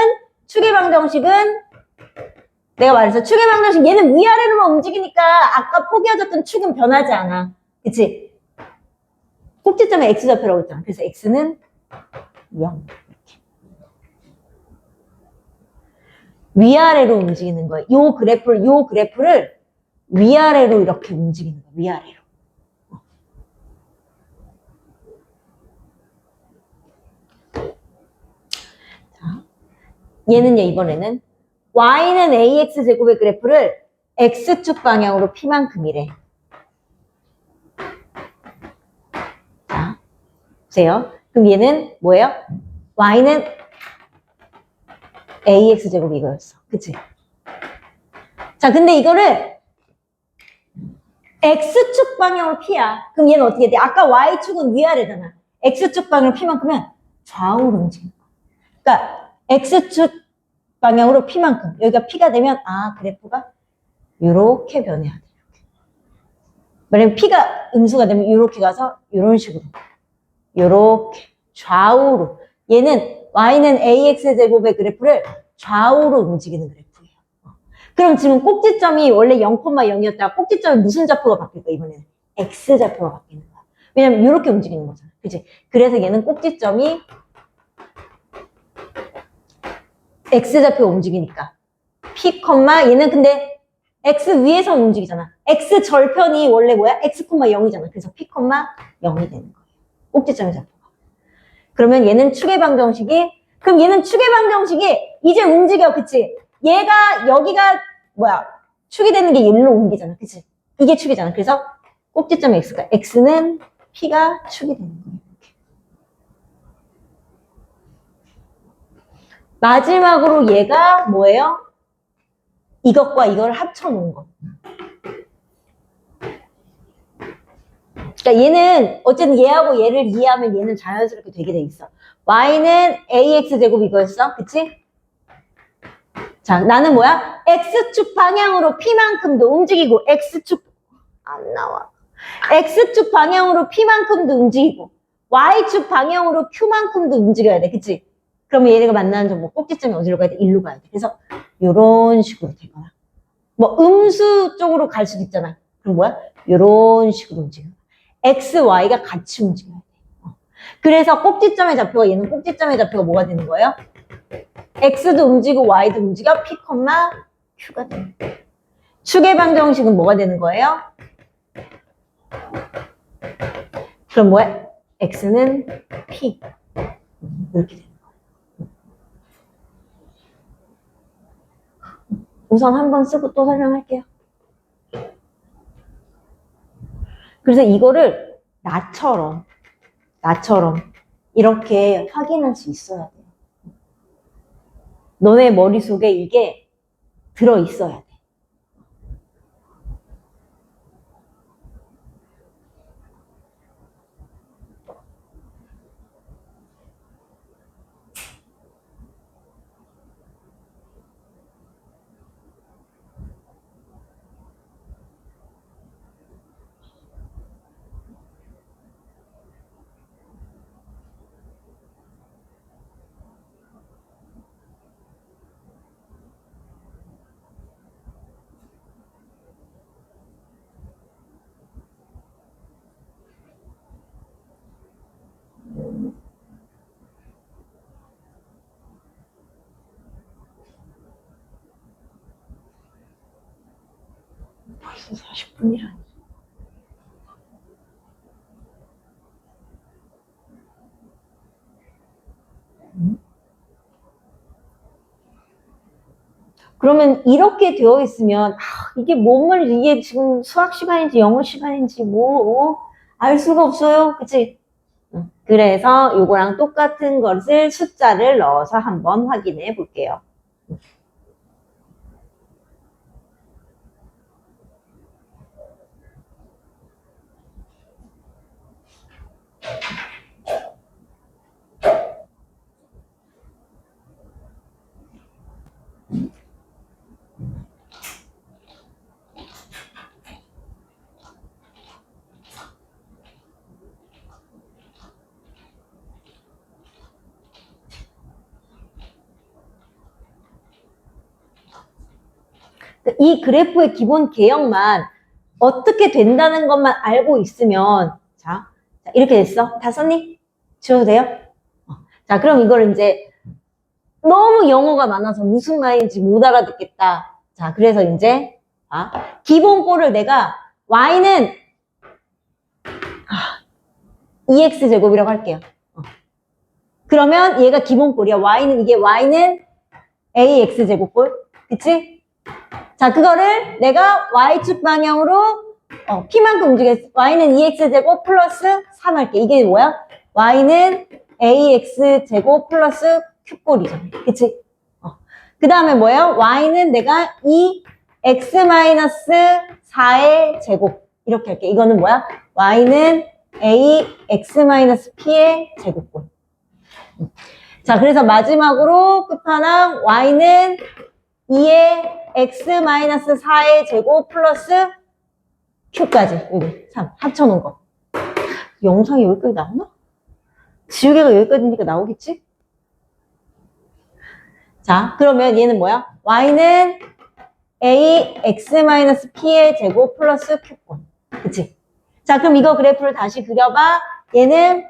내가 말했어. 축의 방정식 얘는 위아래로만 움직이니까 아까 포개어졌던 축은 변하지 않아. 그치? 꼭지점의 x좌표라고 했잖아. 그래서 x는 0. 이렇게. 위아래로 움직이는 거야. 요 그래프를 위아래로 이렇게 움직이는 거야. 위아래로. 자, 얘는요, 이번에는 y는 ax제곱의 그래프를 x축 방향으로 p만큼이래. 자, 보세요. 그럼 얘는 뭐예요? y는 ax제곱 이거였어. 그치? 자, 근데 이거를 x축 방향으로 p야. 그럼 얘는 어떻게 돼? 아까 y축은 위아래잖아. x축 방향으로 p만큼은 좌우로 움직이는 거야. 그러니까 x축 방향으로 p만큼. 여기가 p가 되면 그래프가 이렇게 변해야 돼. 만약에 p가 음수가 되면 이렇게 가서 이런 식으로. 이렇게 좌우로. y는 ax제곱의 그래프를 좌우로 움직이는 그래프예요. 그럼 지금 꼭지점이 원래 0,0이었다가 꼭지점이 무슨 좌표가 바뀔 거야, 이번에는? x좌표가 바뀌는 거야. 왜냐면 이렇게 움직이는 거잖아. 그치? 그래서 얘는 꼭지점이 x좌표가 움직이니까. p, 얘는 근데 x 위에서 움직이잖아. x 절편이 원래 뭐야? x, 0이잖아. 그래서 p, 0이 되는 거예요. 꼭지점의 좌표가. 그러면 얘는 축의 방정식이 이제 움직여. 그치? 얘가 여기가 축이 되는 게 일로 옮기잖아. 그치? 이게 축이잖아. 그래서 꼭지점 x가 x는 p가 축이 되는 거예요. 마지막으로 얘가 뭐예요? 이것과 이걸 합쳐놓은 거. 그러니까 얘는 어쨌든 얘하고 얘를 이해하면 얘는 자연스럽게 되게 돼 있어. y는 ax제곱 이거였어. 그치? 자, 나는 뭐야? x축 방향으로 p만큼도 움직이고 x축 안 나와. x축 방향으로 p만큼도 움직이고 y축 방향으로 q만큼도 움직여야 돼. 그치? 그러면 얘네가 만나는 점 꼭지점이 어디로 가야 돼? 일로 가야 돼. 그래서 이런 식으로 되거나 음수 쪽으로 갈 수도 있잖아. 그럼 뭐야? 이런 식으로 움직여. x, y가 같이 움직여야 돼. 그래서 꼭지점의 좌표가 얘는 꼭지점의 좌표가 뭐가 되는 거예요? x도 움직이고 y도 움직여 p, q가 되는 거예요. 축의 방정식은 뭐가 되는 거예요? 그럼 뭐야? x는 p. 이렇게 되는 거예요. 우선 한번 쓰고 또 설명할게요. 그래서 이거를 나처럼 이렇게 확인할 수 있어야 돼요. 너네 머릿속에 이게 들어있어야 돼. 벌써 40분이라니. 그러면 이렇게 되어 있으면 이게 뭔 말이지? 이게 지금 수학 시간인지 영어 시간인지 알 수가 없어요. 그치? 그래서 요거랑 똑같은 것을 숫자를 넣어서 한번 확인해 볼게요. 이 그래프의 기본 개형만 어떻게 된다는 것만 알고 있으면 자 이렇게 됐어? 다 썼니? 지워도 돼요? 자 그럼 이걸 이제 너무 영어가 많아서 무슨 말인지 못 알아듣겠다. 자 그래서 이제 기본 꼴을 내가 y는 2x제곱이라고 할게요. 그러면 얘가 기본 꼴이야. y는 ax제곱 꼴. 그치? 자, 그거를 내가 y축 방향으로 p만큼 움직였어. y는 2x제곱 플러스 3 할게. 이게 뭐야? y는 ax제곱 플러스 q꼴이잖아. 그치? 그 다음에 뭐예요? y는 내가 2x-4의 제곱. 이렇게 할게. 이거는 뭐야? y는 ax-p의 제곱꼴. 자, 그래서 마지막으로 끝판왕 y는 2의 x-4의 제곱 플러스 q까지. 여기 3 합쳐놓은 거. 영상이 여기까지 나오나? 지우개가 여기까지니까 나오겠지? 자, 그러면 얘는 뭐야? y는 ax-p의 제곱 플러스 q꼴. 그치? 자, 그럼 이거 그래프를 다시 그려봐. 얘는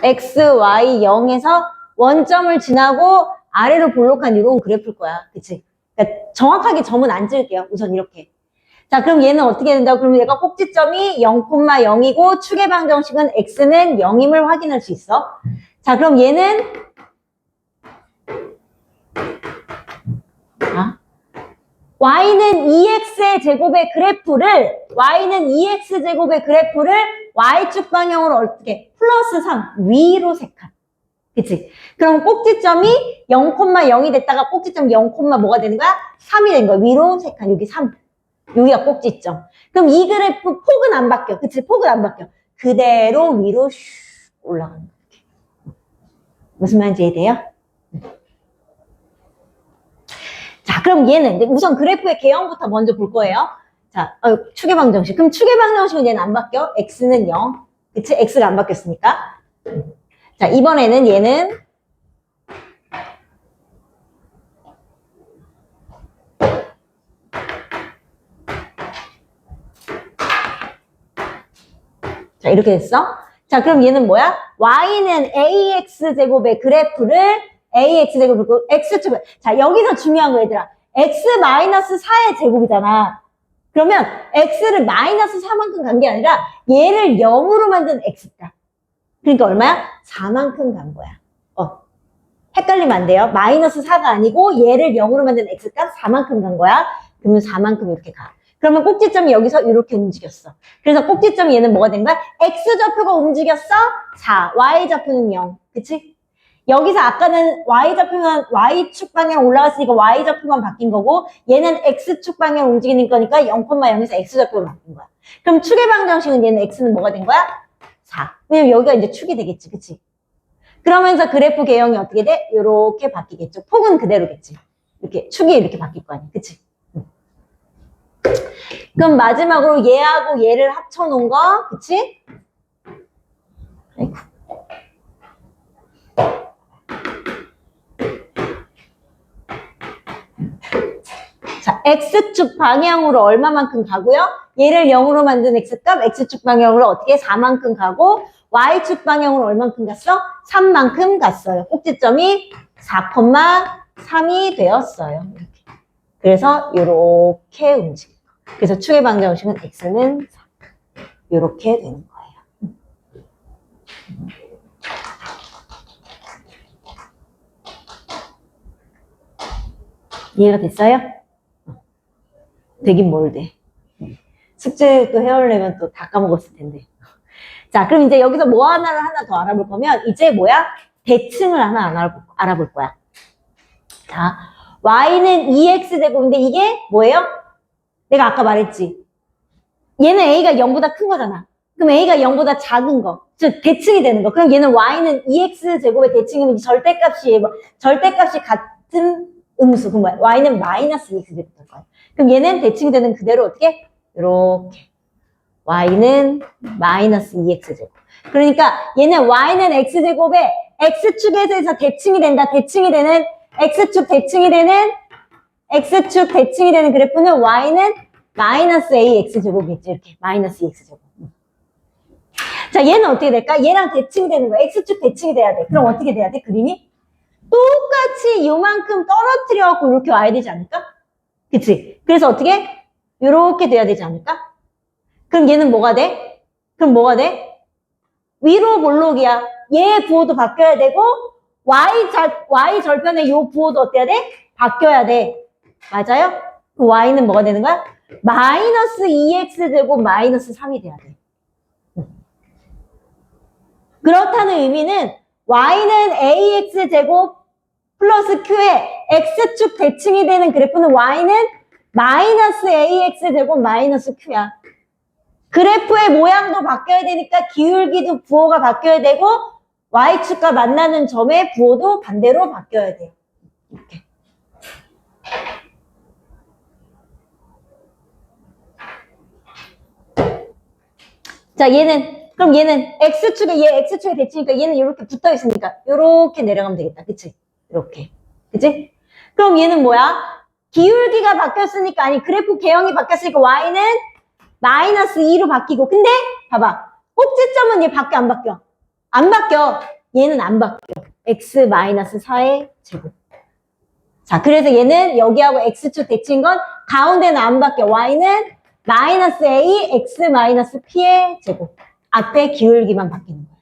x, y, 0에서 원점을 지나고 아래로 볼록한 이런 그래프일 거야. 그치? 그러니까 정확하게 점은 안 찍을게요. 우선 이렇게. 자, 그럼 얘는 어떻게 된다고? 그럼 얘가 꼭지점이 0,0이고 축의 방정식은 x는 0임을 확인할 수 있어. 자, 그럼 얘는 y는 2x의 제곱의 그래프를 y축 방향으로 어떻게? 플러스 3 위로 색깔. 그치? 그럼 꼭지점이 0,0이 됐다가 꼭지점 0, 뭐가 되는 거야? 3이 된 거야. 위로 색깔. 여기 3. 여기가 꼭지점. 그럼 이 그래프 폭은 안 바뀌어. 그치? 폭은 안 바뀌어. 그대로 위로 슉 올라가는 거야. 무슨 말인지 이해돼요? 자, 그럼 얘는 우선 그래프의 개형부터 먼저 볼 거예요. 자, 축의 방정식. 그럼 축의 방정식은 얘는 안 바뀌어. x는 0. 그치? x가 안 바뀌었으니까. 자, 이번에는 얘는 자, 이렇게 됐어. 자, 그럼 얘는 뭐야? y는 ax제곱의 그래프를 ax제곱을 x축을. 자, 여기서 중요한 거 얘들아. x-4의 제곱이잖아. 그러면 x를 -4만큼 간 게 아니라 얘를 0으로 만든 x다. 그러니까 얼마야? 4만큼 간 거야. 헷갈리면 안 돼요. -4가 아니고 얘를 0으로 만든 x값 4만큼 간 거야. 그러면 4만큼 이렇게 가. 그러면 꼭지점이 여기서 이렇게 움직였어. 그래서 꼭지점이 얘는 뭐가 된 거야? x좌표가 움직였어? 4. y좌표는 0. 그치? 여기서 아까는 y좌표만 y축 방향 올라갔으니까 y좌표만 바뀐 거고 얘는 x축 방향 움직이는 거니까 0,0에서 x좌표가 바뀐 거야. 그럼 축의 방정식은 얘는 x는 뭐가 된 거야? 4. 왜냐면 여기가 이제 축이 되겠지. 그치? 그러면서 그래프 개형이 어떻게 돼? 이렇게 바뀌겠죠. 폭은 그대로겠지. 이렇게 축이 이렇게 바뀔 거 아니야. 그치? 그럼 마지막으로 얘하고 얘를 합쳐놓은 거. 그치? 아이고. 자, x축 방향으로 얼마만큼 가고요? 얘를 0으로 만든 x값 x축 방향으로 어떻게 4만큼 가고 y축 방향으로 얼만큼 갔어? 3만큼 갔어요. 꼭지점이 4,3이 되었어요. 이렇게. 그래서 요렇게 움직여요. 그래서 축의 방정식은 x는 3. 요렇게 되는 거예요. 이해가 됐어요? 되긴 뭘 돼. 숙제 또 해오려면 또 다 까먹었을 텐데. 자, 그럼 이제 여기서 뭐 하나를 하나 더 알아볼 거면, 이제 뭐야? 대칭을 하나 알아볼 거야. 자, y는 2x제곱인데 이게 뭐예요? 내가 아까 말했지. 얘는 a가 0보다 큰 거잖아. 그럼 a가 0보다 작은 거. 즉, 대칭이 되는 거. 그럼 얘는 y는 2x제곱의 대칭이면 절대값이 같은 음수. 그럼 뭐야? y는 마이너스 2x제곱 될 거야. 그럼 얘는 대칭되는 그대로 어떻게? 이렇게. y는 마이너스 2x제곱. 그러니까 얘는 y는 x제곱에 x축에서 대칭이 된다. 대칭이 되는 x축 대칭이 되는 그래프는 y는 마이너스 ax제곱이겠지. 이렇게 마이너스 2x제곱. 자, 얘는 어떻게 될까? 얘랑 대칭이 되는 거야. x축 대칭이 돼야 돼. 그럼 어떻게 돼야 돼? 그림이? 똑같이 요만큼 떨어뜨려갖고 이렇게 와야 되지 않을까? 그치? 그래서 어떻게? 이렇게 돼야 되지 않을까? 그럼 얘는 뭐가 돼? 위로 볼록이야. 얘 부호도 바뀌어야 되고 y 절편의 요 부호도 어때야 돼? 바뀌어야 돼. 맞아요? 그럼 y는 뭐가 되는 거야? 마이너스 2x제곱 마이너스 3이 돼야 돼. 그렇다는 의미는 y는 ax제곱 플러스 q에 x축 대칭이 되는 그래프는 y는 마이너스 ax제곱 마이너스 q야. 그래프의 모양도 바뀌어야 되니까 기울기도 부호가 바뀌어야 되고 y축과 만나는 점의 부호도 반대로 바뀌어야 돼요. 이렇게. 자, 그럼 얘는 x축에 대치니까 얘는 이렇게 붙어 있으니까 이렇게 내려가면 되겠다. 그치? 이렇게. 그치? 그럼 얘는 뭐야? 기울기가 바뀌었으니까, 아니, 그래프 개형이 바뀌었으니까 y는 마이너스 2로 바뀌고. 근데 봐봐. 꼭지점은 얘 밖에 안 바뀌어. 안 바뀌어. 얘는 안 바뀌어. x 마이너스 4의 제곱. 자, 그래서 얘는 여기하고 x축 대칭인 건 가운데는 안 바뀌어. y는 마이너스 a x 마이너스 p의 제곱. 앞에 기울기만 바뀌는 거야.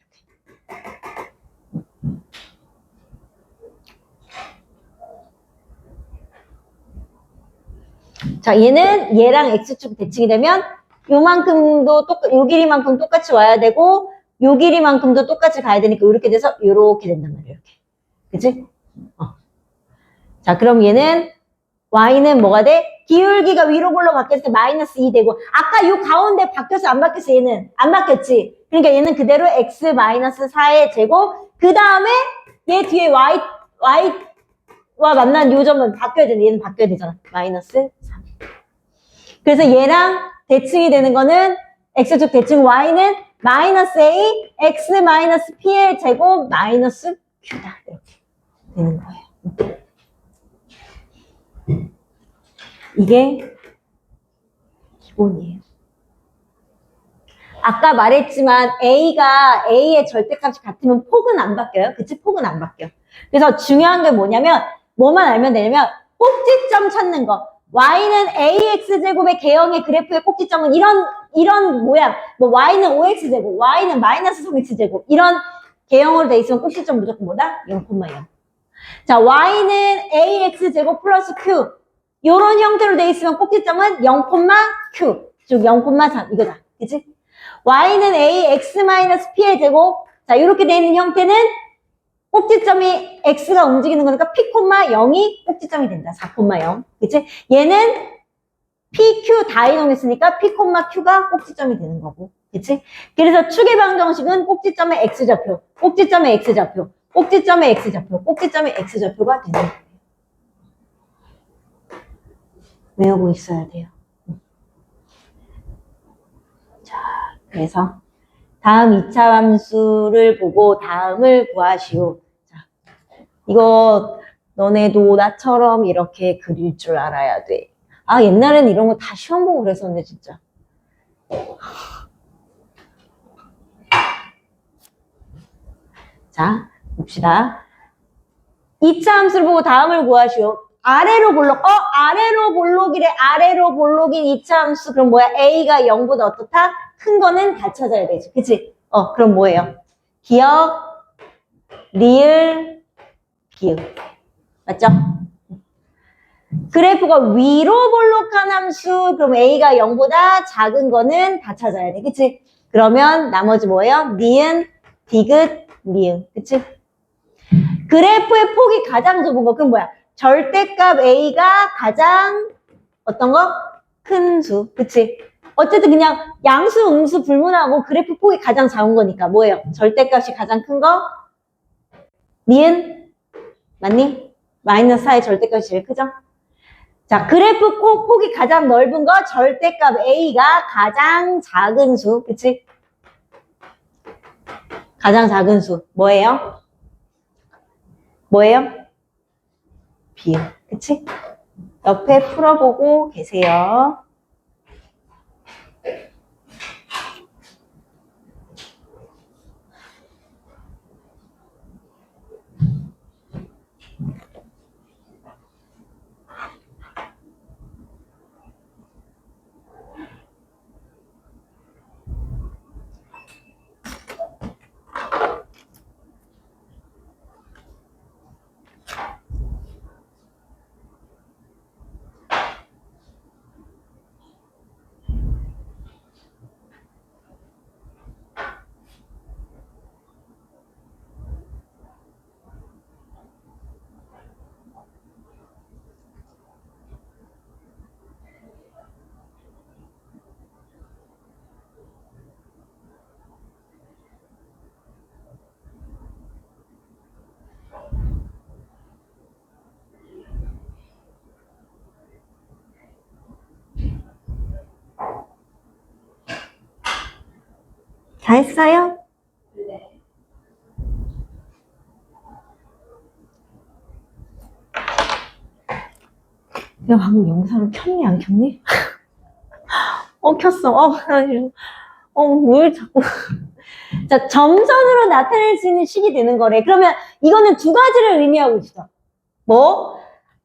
자, 얘랑 x축 대칭이 되면 요 길이만큼 똑같이 와야 되고 요 길이만큼도 똑같이 가야 되니까 이렇게 돼서 이렇게 된단 말이에요. 이렇게. 그치? 자, 그럼 얘는 y는 뭐가 돼? 기울기가 위로 볼록 바뀌었을 때 마이너스 2 되고 아까 요 가운데 바뀌어서 안 바뀌었어. 얘는 안 바뀌었지. 그러니까 얘는 그대로 x 마이너스 4의 제곱. 그 다음에 얘 뒤에 y와 만난 요 점은 바뀌어야 되는데 얘는 바뀌어야 되잖아. 마이너스 3. 그래서 얘랑 대칭이 되는 거는 x축 대칭 y는 마이너스 a x 마이너스 p의 제곱 마이너스 q다. 이렇게 되는 거예요. 이게 기본이에요. 아까 말했지만 A가 A의 절대값이 같으면 폭은 안 바뀌어요. 그치? 폭은 안 바뀌어. 그래서 중요한 게 뭐만 알면 되냐면 꼭지점 찾는 거. Y는 AX제곱의 개형의 그래프의 꼭지점은 이런 모양. 뭐 Y는 5X제곱, Y는 마이너스 3X제곱. 이런 개형으로 돼 있으면 꼭지점 무조건 뭐다? 0,0. 자, Y는 AX제곱 플러스 Q. 요런 형태로 돼 있으면 꼭지점은 0,Q. 즉 0,3 이거다. 그치? y는 ax-p의 제곱. 자, 이렇게 돼 있는 형태는 꼭지점이 x가 움직이는 거니까 p,0이 꼭지점이 된다. 4,0. 그치? 얘는 pq 다 이동했으니까 p,q가 꼭지점이 되는 거고. 그치? 그래서 축의 방정식은 꼭지점의 x좌표, 꼭지점의 x좌표, 꼭지점의 x좌표, 꼭지점의 x좌표가 되는 거예요. 외우고 있어야 돼요. 자, 그래서 다음 2차 함수를 보고 다음을 구하시오. 자, 이거 너네도 나처럼 이렇게 그릴 줄 알아야 돼. 아, 옛날에는 이런 거 다 시험 보고 그랬었는데 진짜. 자, 봅시다. 2차 함수를 보고 다음을 구하시오. 아래로 볼록. 아래로 볼록이래. 아래로 볼록인 이차 함수. 그럼 뭐야? A가 0보다 어떻다? 큰 거는 다 찾아야 되지. 그치? 그럼 뭐예요? 기억, 리을, 기억. 맞죠? 그래프가 위로 볼록한 함수. 그럼 A가 0보다 작은 거는 다 찾아야 돼. 그치? 그러면 나머지 뭐예요? 니은, 디귿, 미음. 그치? 그래프의 폭이 가장 좁은 거. 그럼 뭐야? 절대값 A가 가장 어떤 거? 큰 수. 그치? 어쨌든 그냥 양수, 음수 불문하고 그래프 폭이 가장 작은 거니까 뭐예요? 절대값이 가장 큰 거? 니은? 맞니? 마이너스 4의 절대값이 제일 크죠? 자, 그래프 폭이 가장 넓은 거 절대값 A가 가장 작은 수. 그치? 가장 작은 수. 뭐예요? 뭐예요? B요. 그치? 옆에 풀어보고 계세요. 다 했어요? 네. 내가 방금 영상을 켰니, 안 켰니? 켰어. 왜 자꾸. 자, 점선으로 나타낼 수 있는 식이 되는 거래. 그러면 이거는 두 가지를 의미하고 있어. 뭐?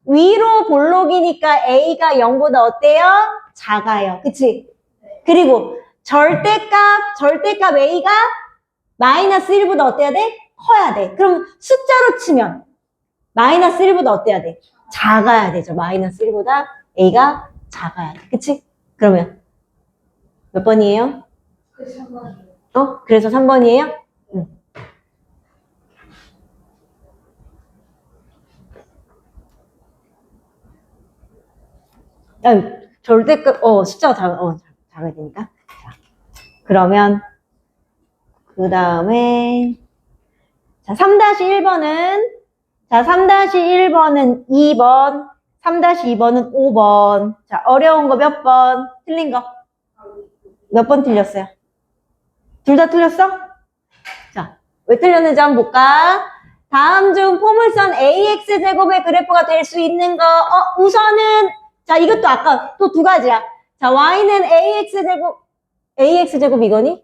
위로 볼록이니까 A가 0보다 어때요? 작아요. 그치? 그리고 절대값 A가 마이너스 1보다 어때야 돼? 커야 돼. 그럼 숫자로 치면 마이너스 1보다 어때야 돼? 작아야 되죠. 마이너스 1보다 A가 작아야 돼. 그치? 그러면 몇 번이에요? 그래서 3번이요. 그래서 3번이에요? 응. 절대값, 숫자가 작아야 되니까. 자, 그러면, 그 다음에, 자, 3-1번은, 자, 3-1번은 2번, 3-2번은 5번. 자, 어려운 거 몇 번? 틀린 거? 몇 번 틀렸어요? 둘 다 틀렸어? 자, 왜 틀렸는지 한번 볼까? 다음 중 포물선 AX제곱의 그래프가 될 수 있는 거, 우선은, 자, 이것도 아까 또 두 가지야. 자, Y는 AX제곱 이거니?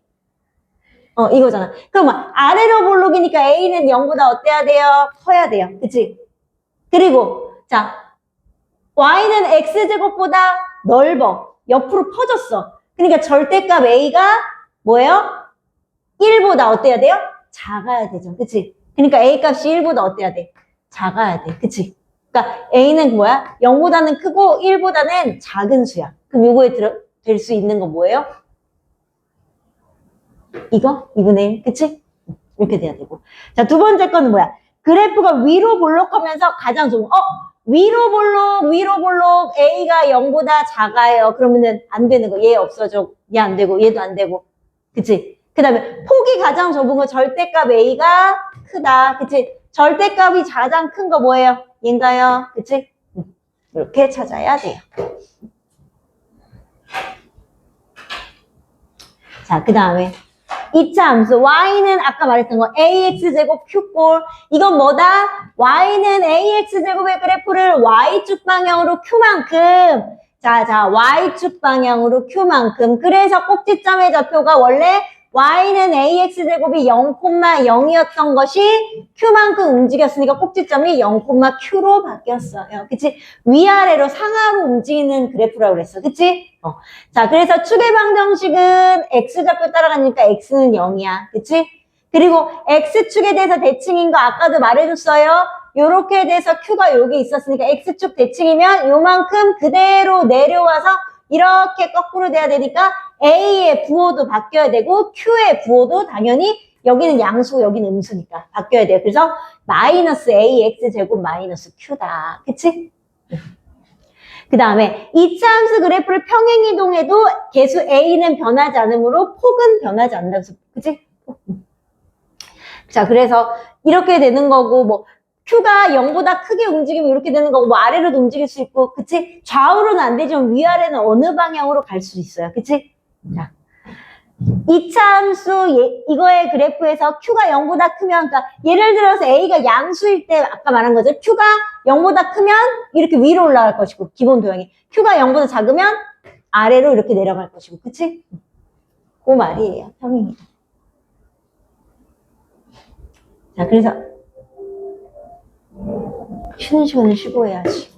이거잖아. 그러면 아래로 볼록이니까 A는 0보다 어때야 돼요? 커야 돼요. 그치? 그리고, 자, Y는 X제곱보다 넓어. 옆으로 퍼졌어. 그러니까 절대값 A가 뭐예요? 1보다 어때야 돼요? 작아야 되죠. 그치? 그러니까 A 값이 1보다 어때야 돼? 작아야 돼. 그치? 그러니까 A는 뭐야? 0보다는 크고 1보다는 작은 수야. 그럼 요거에 될 수 있는 거 뭐예요? 이거? 2분의 1. 그치? 이렇게 돼야 되고. 자, 두 번째 거는 뭐야? 그래프가 위로 볼록하면서 가장 좋은 위로 볼록 A가 0보다 작아요. 그러면은 안 되는 거. 얘 없어져. 얘 안 되고 얘도 안 되고. 그치? 그 다음에 폭이 가장 좁은 거 절대값 A가 크다. 그치? 절대값이 가장 큰 거 뭐예요? 얘인가요? 그치? 이렇게 찾아야 돼요. 자, 그 다음에 2차 함수 Y는 아까 말했던 거 AX제곱 Q꼴. 이건 뭐다? Y는 AX제곱의 그래프를 Y축 방향으로 Q만큼. 자, Y축 방향으로 Q만큼. 그래서 꼭지점의 좌표가 원래 y는 ax제곱이 0,0이었던 것이 q만큼 움직였으니까 꼭지점이 0,q로 바뀌었어요. 그치? 위아래로 상하로 움직이는 그래프라고 그랬어. 그치? 자, 그래서 축의 방정식은 x좌표 따라가니까 x는 0이야. 그치? 그리고 x축에 대해서 대칭인 거 아까도 말해줬어요. 요렇게 돼서 q가 여기 있었으니까 x축 대칭이면 요만큼 그대로 내려와서 이렇게 거꾸로 돼야 되니까 a의 부호도 바뀌어야 되고 q의 부호도 당연히 여기는 양수고 여기는 음수니까 바뀌어야 돼요. 그래서 마이너스 ax 제곱 마이너스 q다. 그치? 그 다음에 2차 함수 그래프를 평행이동해도 계수 a는 변하지 않으므로 폭은 변하지 않는다. 그치? 자, 그래서 이렇게 되는 거고, 뭐, Q가 0보다 크게 움직이면 이렇게 되는 거고, 뭐, 아래로도 움직일 수 있고, 그치? 좌우로는 안 되지만 위아래는 어느 방향으로 갈 수 있어요. 그치? 자. 2차 함수, 이거의 그래프에서 Q가 0보다 크면, 그러니까 예를 들어서 A가 양수일 때 아까 말한 거죠. Q가 0보다 크면 이렇게 위로 올라갈 것이고, 기본 도형이. Q가 0보다 작으면 아래로 이렇게 내려갈 것이고, 그치? 그 말이에요. 평행이. 자, 그래서 쉬는 시간을 쉬고 해야지.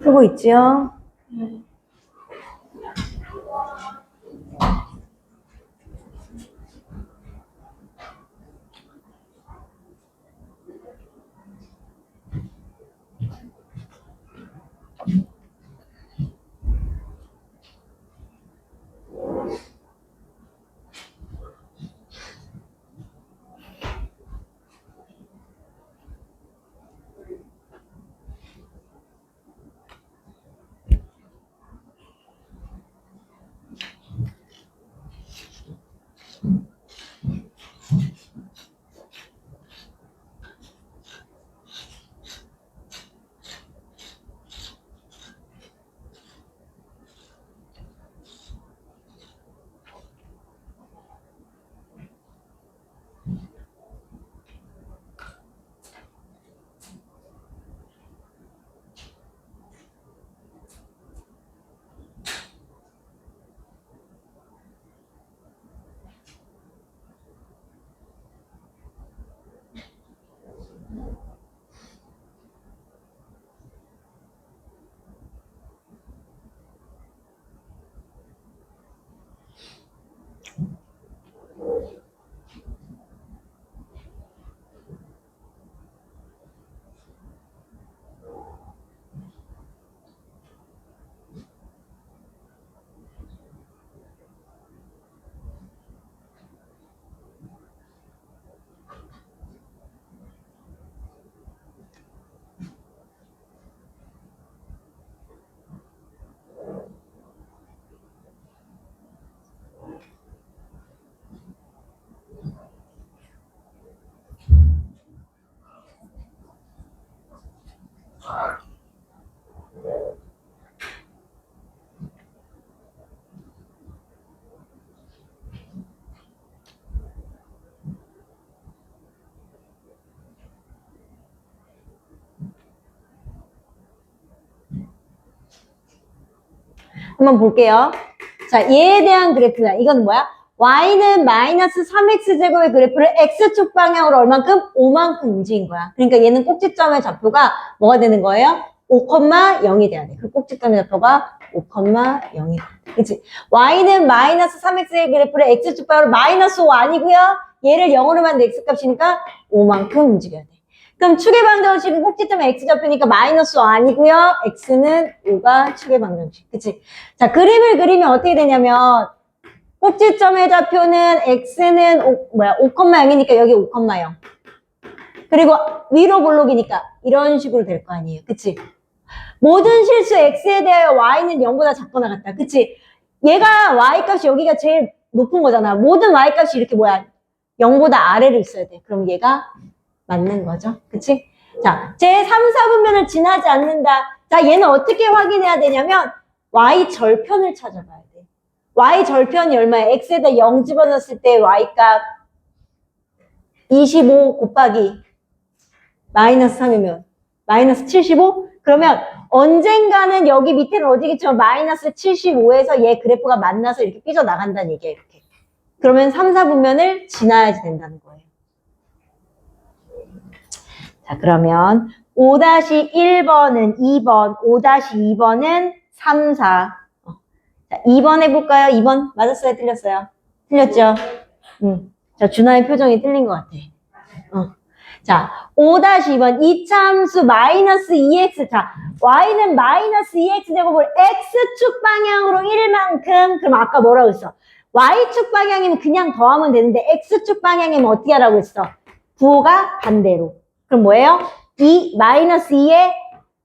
풀고 있지요? 한번 볼게요. 자, 얘에 대한 그래프다. 이건 뭐야? y는 마이너스 3x제곱의 그래프를 x축 방향으로 얼만큼? 5만큼 움직인 거야. 그러니까 얘는 꼭지점의 좌표가 뭐가 되는 거예요? 5,0이 돼야 돼. 그 꼭지점의 좌표가 5,0이다. 그치? y는 마이너스 3x의 그래프를 x축 방향으로 마이너스 5 아니고요. 얘를 0으로 만든 x값이니까 5만큼 움직여야 돼. 그럼 축의 방정식은 꼭지점의 x좌표니까 마이너스 5 아니고요. x는 5가 축의 방정식. 그치? 자, 그림을 그리면 어떻게 되냐면 꼭지점의 좌표는 x는 5,0이니까 여기 5,0. 그리고 위로 볼록이니까 이런 식으로 될 거 아니에요. 그치? 모든 실수 x에 대하여 y는 0보다 작거나 같다. 그치? 얘가 y값이 여기가 제일 높은 거잖아. 모든 y값이 이렇게 0보다 아래로 있어야 돼. 그럼 얘가 맞는 거죠. 그치? 자, 제 3, 4분면을 지나지 않는다. 자, 얘는 어떻게 확인해야 되냐면 y 절편을 찾아봐야 돼. y 절편이 얼마야? x에다 0 집어넣었을 때 y값 25 곱하기 마이너스 3이면 마이너스 75? 그러면 언젠가는 여기 밑에는 어디겠죠? 마이너스 75에서 얘 그래프가 만나서 이렇게 삐져나간다는 얘기야. 이렇게. 그러면 3, 4분면을 지나야지 된다는 거예요. 자, 그러면 5-1번은 2번, 5-2번은 3, 4. 자, 2번 해볼까요? 2번 맞았어요? 틀렸어요? 틀렸죠? 자, 준하의 표정이 틀린 것 같아. 자, 5-2번 이차함수 마이너스 2x. 자, y는 마이너스 2x 제곱을 x축 방향으로 1만큼. 그럼 아까 뭐라고 했어? y축 방향이면 그냥 더하면 되는데 x축 방향이면 어떻게 하라고 했어? 부호가 반대로. 그럼 뭐예요? 마이너스 2에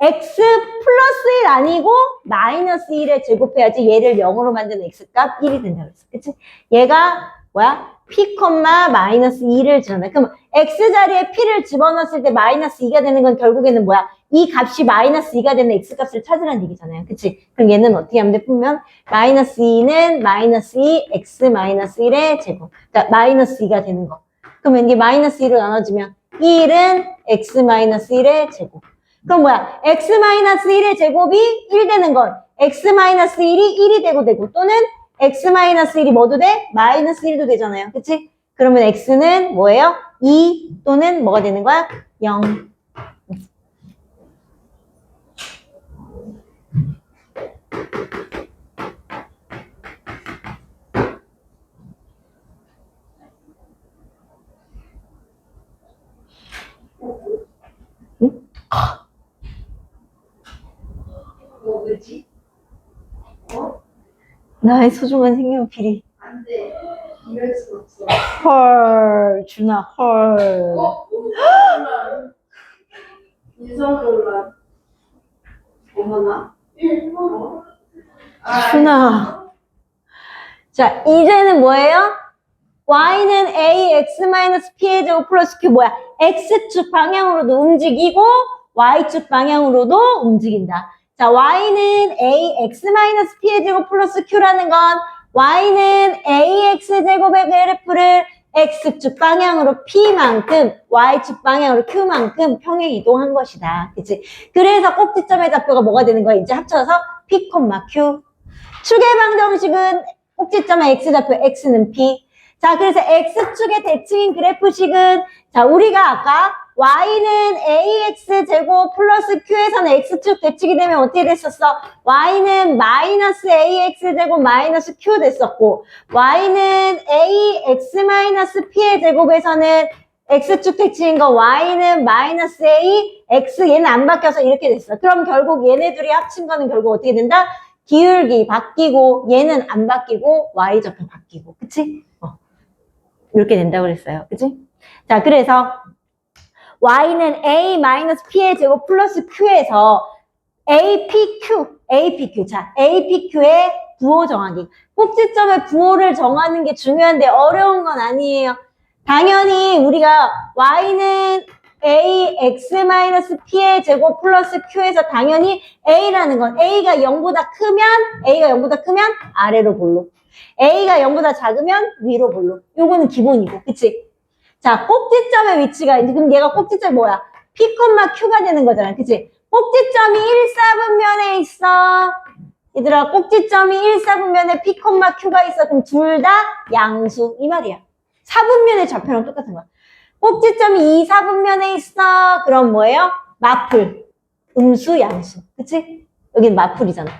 x 플러스 1 아니고 마이너스 1에 제곱해야지 얘를 0으로 만드는 x값 1이 된다고 했어. 그치? 얘가 뭐야? p, 마이너스 2를 집어넣어. 그럼 x 자리에 p를 집어넣었을 때 마이너스 2가 되는 건 결국에는 뭐야? 이 값이 마이너스 2가 되는 x값을 찾으라는 얘기잖아요. 그치? 그럼 얘는 어떻게 하면 돼? 풀면 마이너스 2는 마이너스 2 x 마이너스 1의 제곱. 그러니까 마이너스 2가 되는 거. 그러면 이게 마이너스 2로 나눠지면 1은 x 마이너스 1의 제곱. 그럼 뭐야? x 마이너스 1의 제곱이 1 되는 건 x 마이너스 1이 1이 되고 또는 x 마이너스 1이 뭐도 돼? 마이너스 1도 되잖아요. 그치? 그러면 x는 뭐예요? 2 또는 뭐가 되는 거야? 0. 응? 뭐지? 나의 소중한 색연필이. 안 돼. 이럴 수 없어. 헐, 준아, 헐. 논란. 인성 논란. 어머나. 준아. 자, 이제는 뭐예요? y는 ax-p의 제곱 플러스 q 뭐야? x축 방향으로도 움직이고 y축 방향으로도 움직인다. 자, y는 ax-p의 제곱 플러스 q라는 건 y는 ax제곱의 그래프를 x축 방향으로 p만큼 y축 방향으로 q만큼 평행 이동한 것이다. 그치? 그래서 꼭지점의 좌표가 뭐가 되는 거야? 이제 합쳐서 p, q. 축의 방정식은 꼭지점의 x좌표 x는 p. 자, 그래서 x축의 대칭인 그래프식은 자, 우리가 아까 y는 ax제곱 플러스 q에서는 x축 대칭이 되면 어떻게 됐었어? y는 마이너스 ax제곱 마이너스 q 됐었고 y는 ax-p의 제곱에서는 x축 대칭인 거 y는 마이너스 a, x 얘는 안 바뀌어서 이렇게 됐어. 그럼 결국 얘네 둘이 합친 거는 결국 어떻게 된다? 기울기 바뀌고 얘는 안 바뀌고 y좌표 바뀌고 그치? 이렇게 된다고 그랬어요. 그치? 자, 그래서 y는 a-p의 제곱 플러스 q에서 apq. 자, apq의 부호 정하기. 꼭지점의 부호를 정하는 게 중요한데 어려운 건 아니에요. 당연히 우리가 y는 ax-p의 제곱 플러스 q에서 당연히 a라는 건 A가 0보다 크면 아래로 볼록. A가 0보다 작으면 위로 볼록. 요거는 기본이고, 그치? 자, 꼭지점의 위치가, 그럼 얘가 꼭지점이 뭐야? P, Q가 되는 거잖아, 그치? 꼭지점이 1사분면에 있어. 얘들아, 꼭지점이 1사분면에 P, Q가 있어. 그럼 둘 다 양수. 이 말이야. 사분면의 좌표랑 똑같은 거야. 꼭지점이 2사분면에 있어. 그럼 뭐예요? 마풀. 음수, 양수. 그치? 여긴 마풀이잖아.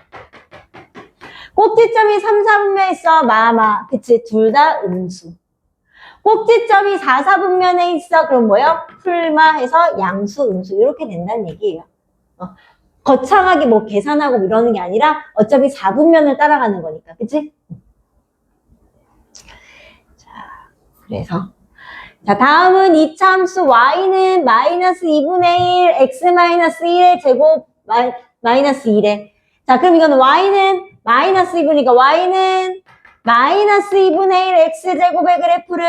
꼭지점이 3사분면에 있어. 마마. 그치? 둘 다 음수. 꼭지점이 4사분면에 있어. 그럼 뭐예요? 풀마 해서 양수, 음수. 이렇게 된다는 얘기예요. 거창하게 뭐 계산하고 이러는 게 아니라 어차피 4분면을 따라가는 거니까. 그치? 자, 그래서. 자, 다음은 이차함수 y는 마이너스 2분의 1, x 마이너스 1의 제곱 마이너스 1에. 자, 그럼 이거는 y는 마이너스 2분이니까 y는 마이너스 2분의 1 x제곱의 그래프를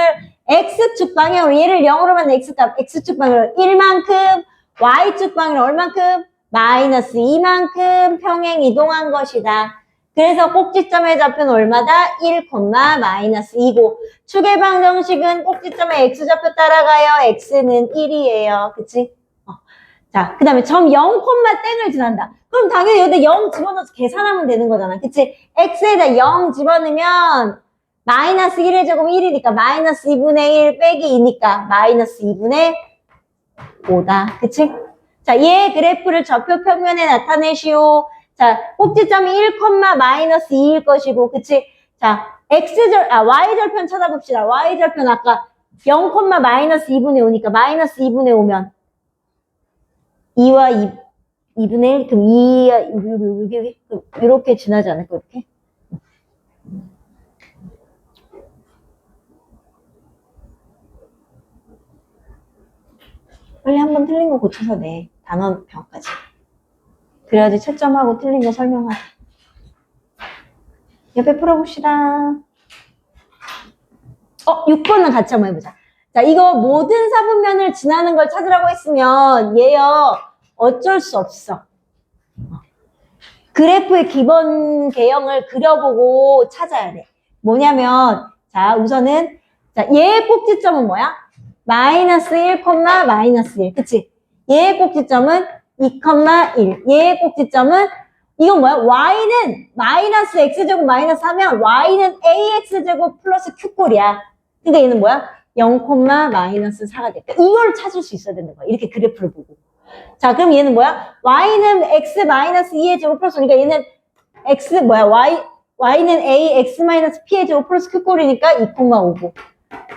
x축 방향으로 얘를 0으로 만든 x값 x축 방향으로 1만큼 y축 방향으로 얼만큼? 마이너스 2만큼 평행 이동한 것이다. 그래서 꼭지점의 좌표는 얼마다? 1, 마이너스 2고 축의 방정식은 꼭지점의 x좌표 따라가요. x는 1이에요. 그치? 자, 그 다음에 점 0, 땡을 지난다. 그럼 당연히 여기다 0 집어넣어서 계산하면 되는 거잖아. 그치? x에다 0 집어넣으면 마이너스 1의 제곱 1이니까 마이너스 2분의 1 빼기 2니까 마이너스 2분의 5다. 그치? 자, 얘 그래프를 좌표 평면에 나타내시오. 자, 꼭지점이 1, 마이너스 2일 것이고, 그치? 자, y절편 찾아봅시다. y절편 아까 0, 마이너스 2분의 5니까 마이너스 2분의 5면 2와 2분의 1, 그럼 2와 여기 이렇게 지나지 않을까, 이렇게? 빨리 한번 틀린 거 고쳐서 내. 단원평까지. 그래야지 채점하고 틀린 거 설명하자. 옆에 풀어봅시다. 6번은 같이 한번 해보자. 자, 이거 모든 사분면을 지나는 걸 찾으라고 했으면 얘요 어쩔 수 없어. 그래프의 기본 개형을 그려보고 찾아야 돼. 뭐냐면 자, 우선은 자, 얘의 꼭지점은 뭐야? 마이너스 1, 마이너스 1. 그치? 얘의 꼭지점은 2, 1. 얘의 꼭지점은 이건 뭐야? y는 마이너스 x제곱 마이너스 하면 y는 ax제곱 플러스 q꼴이야. 근데 얘는 뭐야? 0, 마이너스 4가 될까? 이걸 찾을 수 있어야 되는 거야. 이렇게 그래프를 보고. 자, 그럼 얘는 뭐야? y는 x 마이너스 2의 제곱 플러스 그러니까 얘는 y는 a x-p의 제곱 플러스 q꼴이니까 2,5고.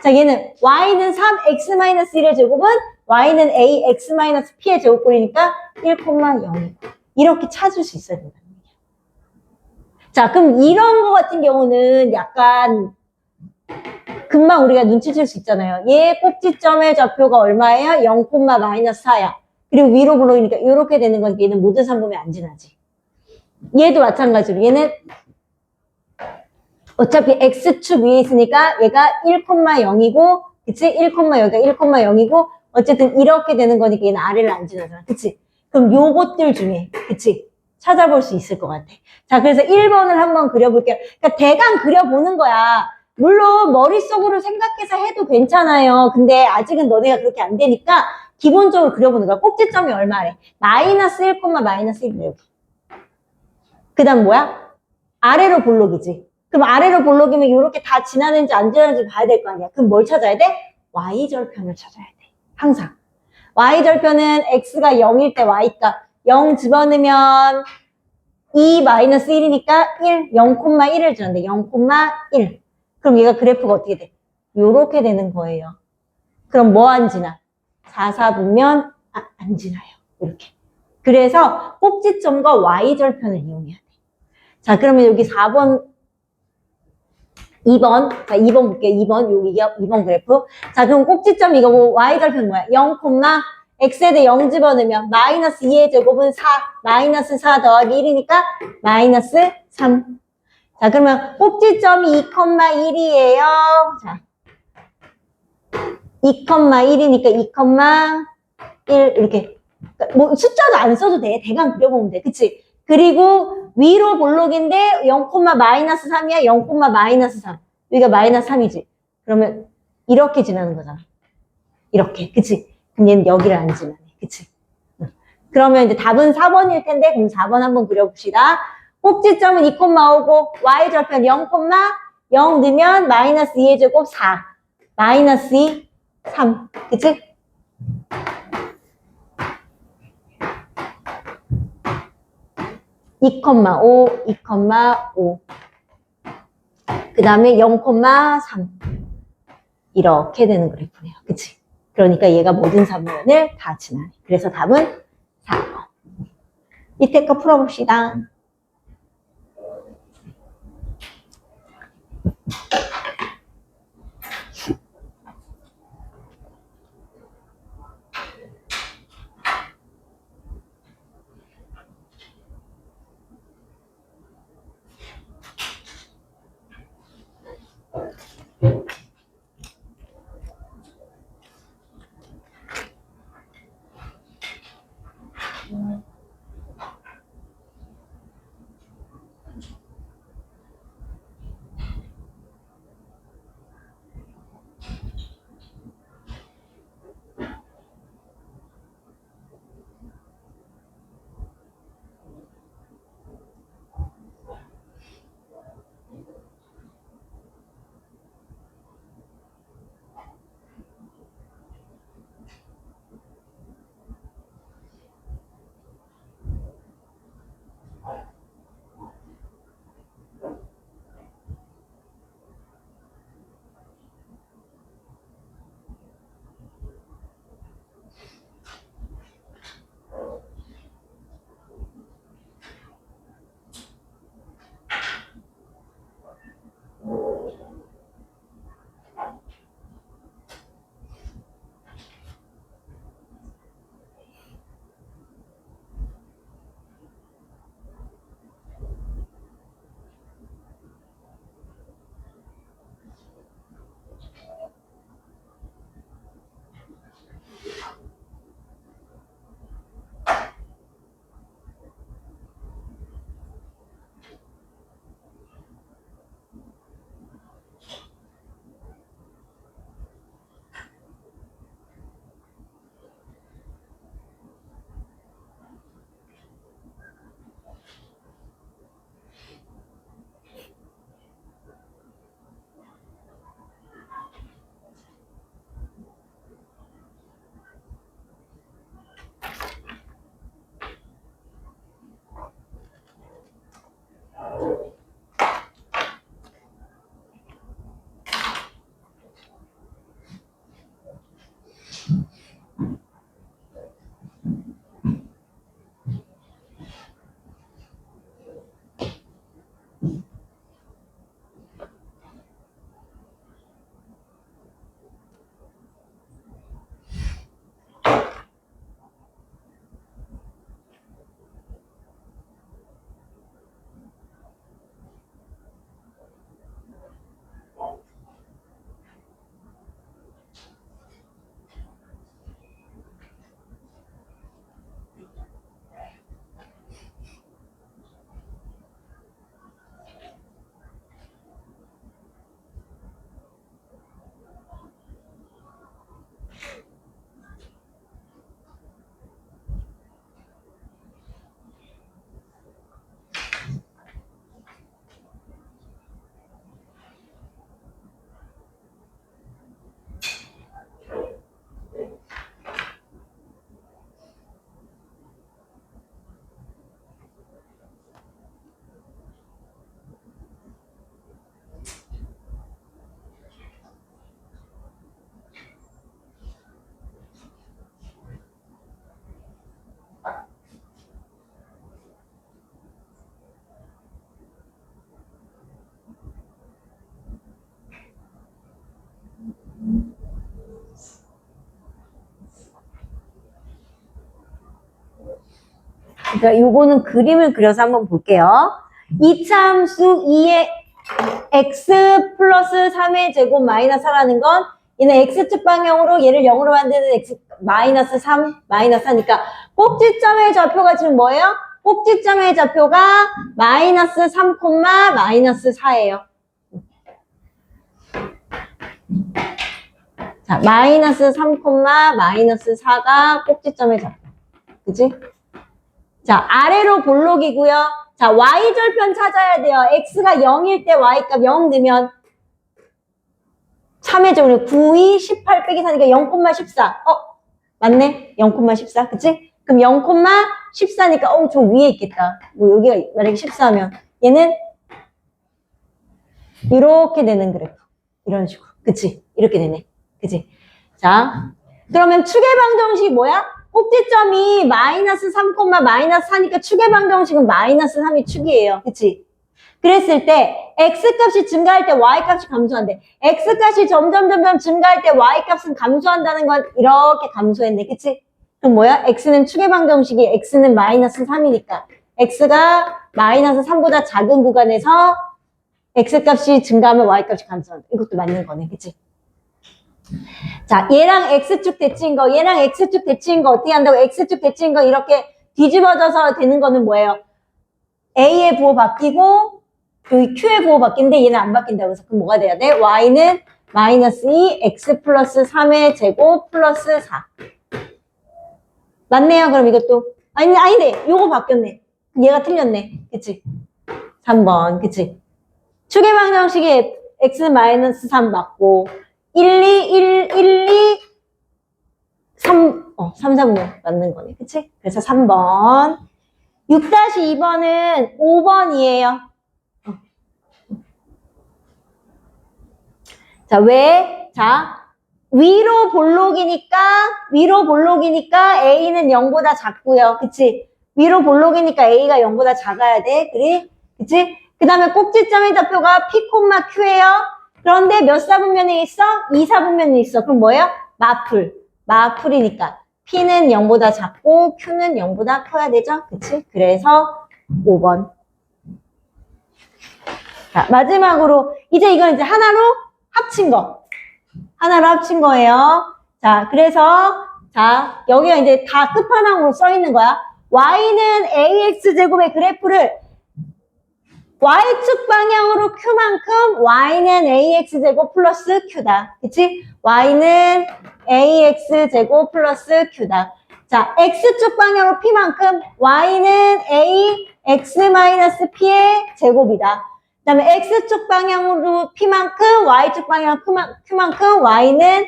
자, 얘는 y는 3x-1의 제곱은 y는 a x-p의 제곱꼴이니까 1,0이고. 이렇게 찾을 수 있어야 된다는 얘기야. 자, 그럼 이런 거 같은 경우는 약간 금방 우리가 눈치챌 수 있잖아요. 얘 꼭지점의 좌표가 얼마예요? 0,-4야. 그리고 위로 불러오니까 이렇게 되는 건 얘는 모든 상품에 안 지나지. 얘도 마찬가지로 얘는 어차피 x축 위에 있으니까 얘가 1,0이고 그치? 1,여기가 1,0이고 어쨌든 이렇게 되는 거니까 얘는 아래를 안 지나잖아. 그치? 그럼 요것들 중에 그치? 찾아볼 수 있을 것 같아. 자, 그래서 1번을 한번 그려볼게요. 그러니까 대강 그려보는 거야. 물론 머릿속으로 생각해서 해도 괜찮아요. 근데 아직은 너네가 그렇게 안 되니까 기본적으로 그려보는 거야. 꼭지점이 얼마래? 마이너스 1, 마이너스 1이래 여기. 그 다음 뭐야? 아래로 볼록이지. 그럼 아래로 볼록이면 이렇게 다 지나는지 안 지나는지 봐야 될 거 아니야. 그럼 뭘 찾아야 돼? y절편을 찾아야 돼. 항상. y절편은 x가 0일 때 y가 0 집어넣으면 2-1이니까 1, 0,1을 주는데 0,1. 그럼 얘가 그래프가 어떻게 돼? 요렇게 되는 거예요. 그럼 뭐 안 지나? 4, 4분면 안 지나요. 이렇게. 그래서 꼭지점과 y절편을 이용해야 돼. 자, 그러면 여기 4번, 2번. 자, 2번 볼게요. 2번. 여기가 2번 그래프. 자, 그럼 꼭지점 이거 뭐 y절편 뭐야? 0, x에 대해 0 집어넣으면 마이너스 2의 제곱은 4, 마이너스 4 더하기 1이니까 마이너스 3. 자, 그러면 꼭지점이 2,1이에요. 자, 2,1이니까 2,1 이렇게. 뭐 숫자도 안 써도 돼. 대강 그려보면 돼. 그치? 그리고 위로 볼록인데 0,-3이야. 0,-3. 여기가 마이너스 3이지. 그러면 이렇게 지나는 거잖아. 이렇게. 그치? 그럼 얘는 여기를 안 지나네. 그치? 그러면 이제 답은 4번일 텐데 그럼 4번 한번 그려봅시다. 꼭지점은 2,5고 y절편 0, 0 넣으면 마이너스 2의 제곱 4. 마이너스 2, 3. 그치? (2,5) 그 다음에 0,3 이렇게 되는 그래프네요. 그치? 그러니까 얘가 모든 사분면을 다 지나네. 그래서 답은 4번. 밑에 거 풀어봅시다. 그러니까 요거는 그림을 그려서 한번 볼게요. 이차함수 2의 x 플러스 3의 제곱 마이너스 4라는 건 얘는 x축 방향으로 얘를 0으로 만드는 x 마이너스 3 마이너스 4니까 꼭지점의 좌표가 지금 뭐예요? 꼭지점의 좌표가 마이너스 3, 마이너스 4예요. 자, 마이너스 3, 마이너스 4가 꼭지점의 좌표. 그치? 자, 아래로 볼록이고요. 자, y절편 찾아야 돼요. x가 0일 때 y값 0 넣으면 3의 제곱은 9, 2, 18 빼기 4니까 0,14. 맞네? 0,14. 그치? 그럼 0,14니까 저 위에 있겠다. 뭐 여기가 만약에 14면 얘는 이렇게 되는 그래프. 이런 식으로. 그치? 이렇게 되네. 그치? 자, 그러면 축의 방정식이 뭐야? 꼭지점이 마이너스 3, 마이너스 4니까 축의 방정식은 마이너스 3이 축이에요. 그치? 그랬을 때 x값이 증가할 때 y값이 감소한대. x값이 점점 증가할 때 y값은 감소한다는 건 이렇게 감소했네. 그치? 그럼 뭐야? x는 축의 방정식이 x는 마이너스 3이니까 x가 마이너스 3보다 작은 구간에서 x값이 증가하면 y값이 감소한다. 이것도 맞는 거네. 그치? 자, 얘랑 x축 대칭인 거, 얘랑 x축 대칭인 거 어떻게 한다고? x축 대칭인 거 이렇게 뒤집어져서 되는 거는 뭐예요? a의 부호 바뀌고 여기 q의 부호 바뀌는데 얘는 안 바뀐다고 해서 그럼 뭐가 돼야 돼? y는 마이너스 2 x 플러스 3의 제곱 플러스 4 맞네요. 그럼 이것도 아닌데 요거 바뀌었네. 얘가 틀렸네. 그치? 3번 그치? 축의 방정식이 x 마이너스 3 맞고 1, 2, 3, 3, 5 맞는 거네. 그치? 그래서 3번. 6-2번은 5번이에요. 자, 왜? 자, 위로 볼록이니까 A는 0보다 작고요. 그치? 위로 볼록이니까 A가 0보다 작아야 돼. 그래? 그치? 그 다음에 꼭지점의 좌표가 P, Q예요. 그런데 몇 사분면에 있어? 2사분면에 있어. 그럼 뭐예요? 마풀이니까. P는 0보다 작고 Q는 0보다 커야 되죠? 그치? 그래서 5번. 자, 마지막으로 이제 이건 이제 하나로 합친 거. 하나로 합친 거예요. 자, 그래서 자, 여기가 이제 다 끝판왕으로 써 있는 거야. y는 ax제곱의 그래프를 y축 방향으로 q만큼 y는 ax제곱 플러스 q다. 그치? y는 ax제곱 플러스 q다. 자, x축 방향으로 p만큼 y는 ax-p의 제곱이다. 그 다음에 x축 방향으로 p만큼 y축 방향 q만큼 y는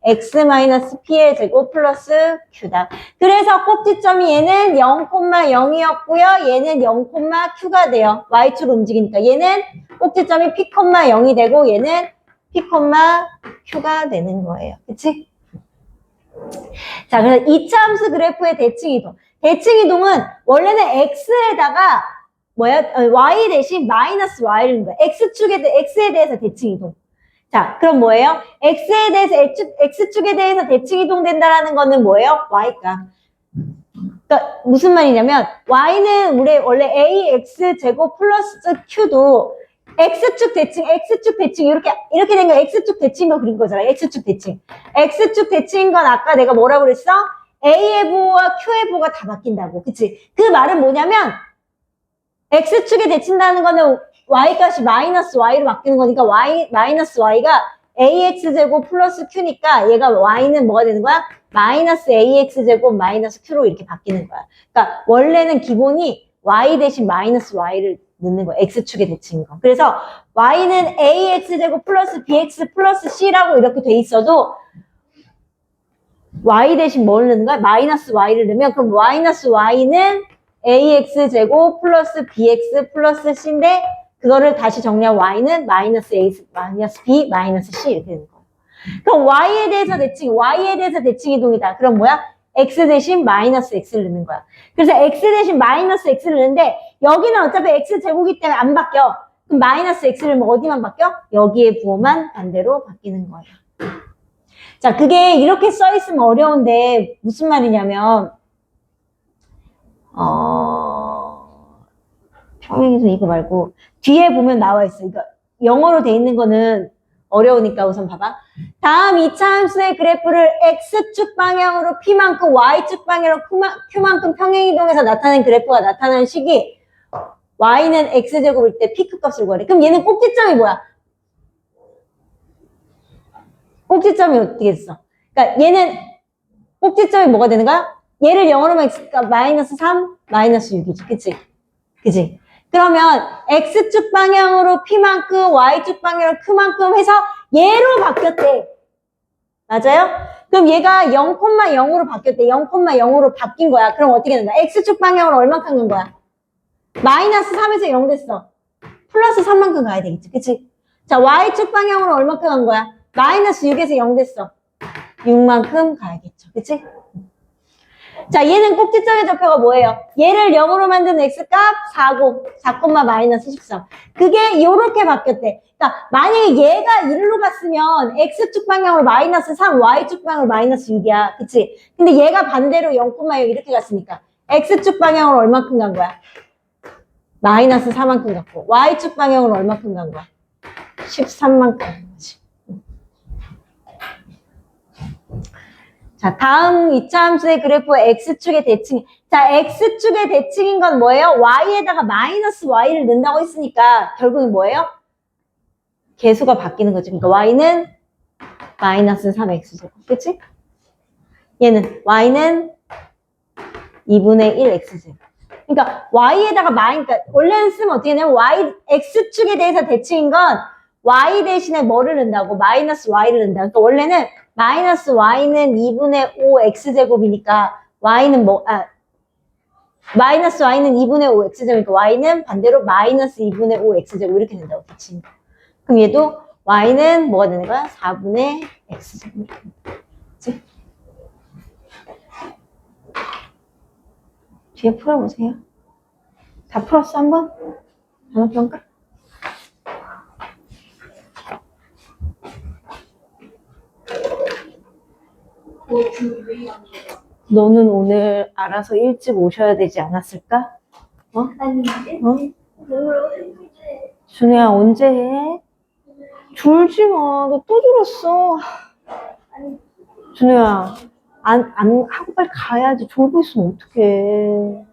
ax-p의 제곱 플러스 q다. 그래서 꼭지점이 얘는 0,0이었고요. 얘는 0,q가 돼요. y축으로 움직이니까. 얘는 꼭지점이 p,0이 되고 얘는 p,q가 되는 거예요. 그치? 자, 그래서 이차 함수 그래프의 대칭 이동. 대칭 이동은 원래는 x에다가 y 대신 마이너스 y를 넣는 거야. x에 대해서 대칭 이동. 자, 그럼 뭐예요? x에 대해서 x축에 대해서 대칭 이동된다라는 거는 뭐예요? y가. 그러니까 무슨 말이냐면 y는 우리 원래 ax 제곱 플러스 q도 x축 대칭 이렇게 된 거 x축 대칭인 거 그린 거잖아. x축 대칭. x축 대칭인 건 아까 내가 뭐라고 그랬어? a의 부호와 q의 부호가 다 바뀐다고. 그치? 그 말은 뭐냐면 x축에 대칭다는 거는 y값이 마이너스 y로 바뀌는 거니까 마이너스 y가 ax제곱 플러스 q니까 얘가 y는 뭐가 되는 거야? 마이너스 ax제곱 마이너스 q로 이렇게 바뀌는 거야. 그러니까 원래는 기본이 y 대신 마이너스 y를 넣는 거야. x축에 대칭인 거. 그래서 y는 ax제곱 플러스 bx 플러스 c라고 이렇게 돼 있어도 y 대신 뭘 넣는 거야? 마이너스 y를 넣으면 그럼 마이너스 y는 ax제곱 플러스 bx 플러스 c인데 그거를 다시 정리하면 y는 마이너스 a, 마이너스 b, 마이너스 c 이렇게 되는 거예요. 그럼 y에 대해서 대칭 이동이다. 그럼 뭐야? x 대신 마이너스 x를 넣는 거야. 그래서 x 대신 마이너스 x를 넣는데 여기는 어차피 x 제곱이기 때문에 안 바뀌어. 그럼 마이너스 x를 넣으면 어디만 바뀌어? 여기에 부호만 반대로 바뀌는 거예요. 자, 그게 이렇게 써 있으면 어려운데 무슨 말이냐면 평행에서 이거 말고 뒤에 보면 나와 있어. 그러니까 영어로 돼 있는 거는 어려우니까 우선 봐봐. 다음 2차 함수의 그래프를 x축 방향으로 p만큼 y축 방향으로 q만큼 평행이동해서 나타낸 그래프가 나타나는 식이 y는 x제곱일 때 피크 값을 구하래. 그럼 얘는 꼭지점이 뭐야? 꼭지점이 어떻게 됐어? 그러니까 얘는 꼭지점이 뭐가 되는 거야? 얘를 영어로 하면 x가 마이너스 3, 마이너스 6이지. 그치? 그치? 그러면 x축 방향으로 p만큼 y축 방향으로 q만큼 해서 얘로 바뀌었대. 맞아요? 그럼 얘가 0,0으로 바뀌었대. 0,0으로 바뀐 거야. 그럼 어떻게 된다? x축 방향으로 얼만큼 간 거야? 마이너스 3에서 0 됐어. 플러스 3만큼 가야 되겠지. 그치? 자, y축 방향으로 얼만큼 간 거야? 마이너스 6에서 0 됐어. 6만큼 가야겠죠. 그치? 자, 얘는 꼭지점의 좌표가 뭐예요? 얘를 0으로 만든 x값 4, 마이너스 13. 그게 요렇게 바뀌었대. 그러니까 만약에 얘가 1로 갔으면 x축 방향으로 마이너스 3, y축 방향으로 마이너스 6이야. 그치? 근데 얘가 반대로 0, 0 이렇게 갔으니까 x축 방향으로 얼마큼 간 거야? 마이너스 4만큼 갔고 y축 방향으로 얼마큼 간 거야? 13만큼 간 거지. 자, 다음 2차 함수의 그래프 x축의 대칭. 자, x축의 대칭인 건 뭐예요? y에다가 마이너스 y를 넣는다고 했으니까 결국은 뭐예요? 개수가 바뀌는 거지. 그러니까 y는 마이너스 3x제곱. 그치? 얘는 y는 2분의 1 x제곱. 그러니까 y에다가 그러니까 원래는 쓰면 어떻게 되냐면 x축에 대해서 대칭인 건 y 대신에 뭐를 넣는다고? 마이너스 y를 넣는다. 그러니까 원래는 마이너스 y는 2분의 5 x제곱이니까 마이너스 y는 2분의 5 x제곱이니까 y는 반대로 마이너스 2분의 5 x제곱 이렇게 된다고 대칭. 그럼 얘도 y는 뭐가 되는 거야? 4분의 x제곱. 그치? 뒤에 풀어보세요. 다 풀었어, 한번? 한번 평가? 너는 오늘 알아서 일찍 오셔야 되지 않았을까? 어? 아닌데? 어? 뭐로 했는데? 준우야, 언제 해? 졸지 마. 너 또 졸았어. 준우야, 안 하고 빨리 가야지. 졸고 있으면 어떡해.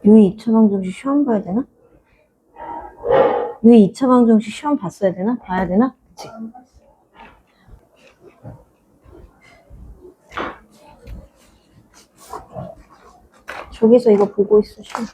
유의 2차 방정식 시험 봐야 되나? 유의 2차 방정식 시험 봤어야 되나? 봐야 되나? 그치? 저기서 이거 보고 있어, 시험.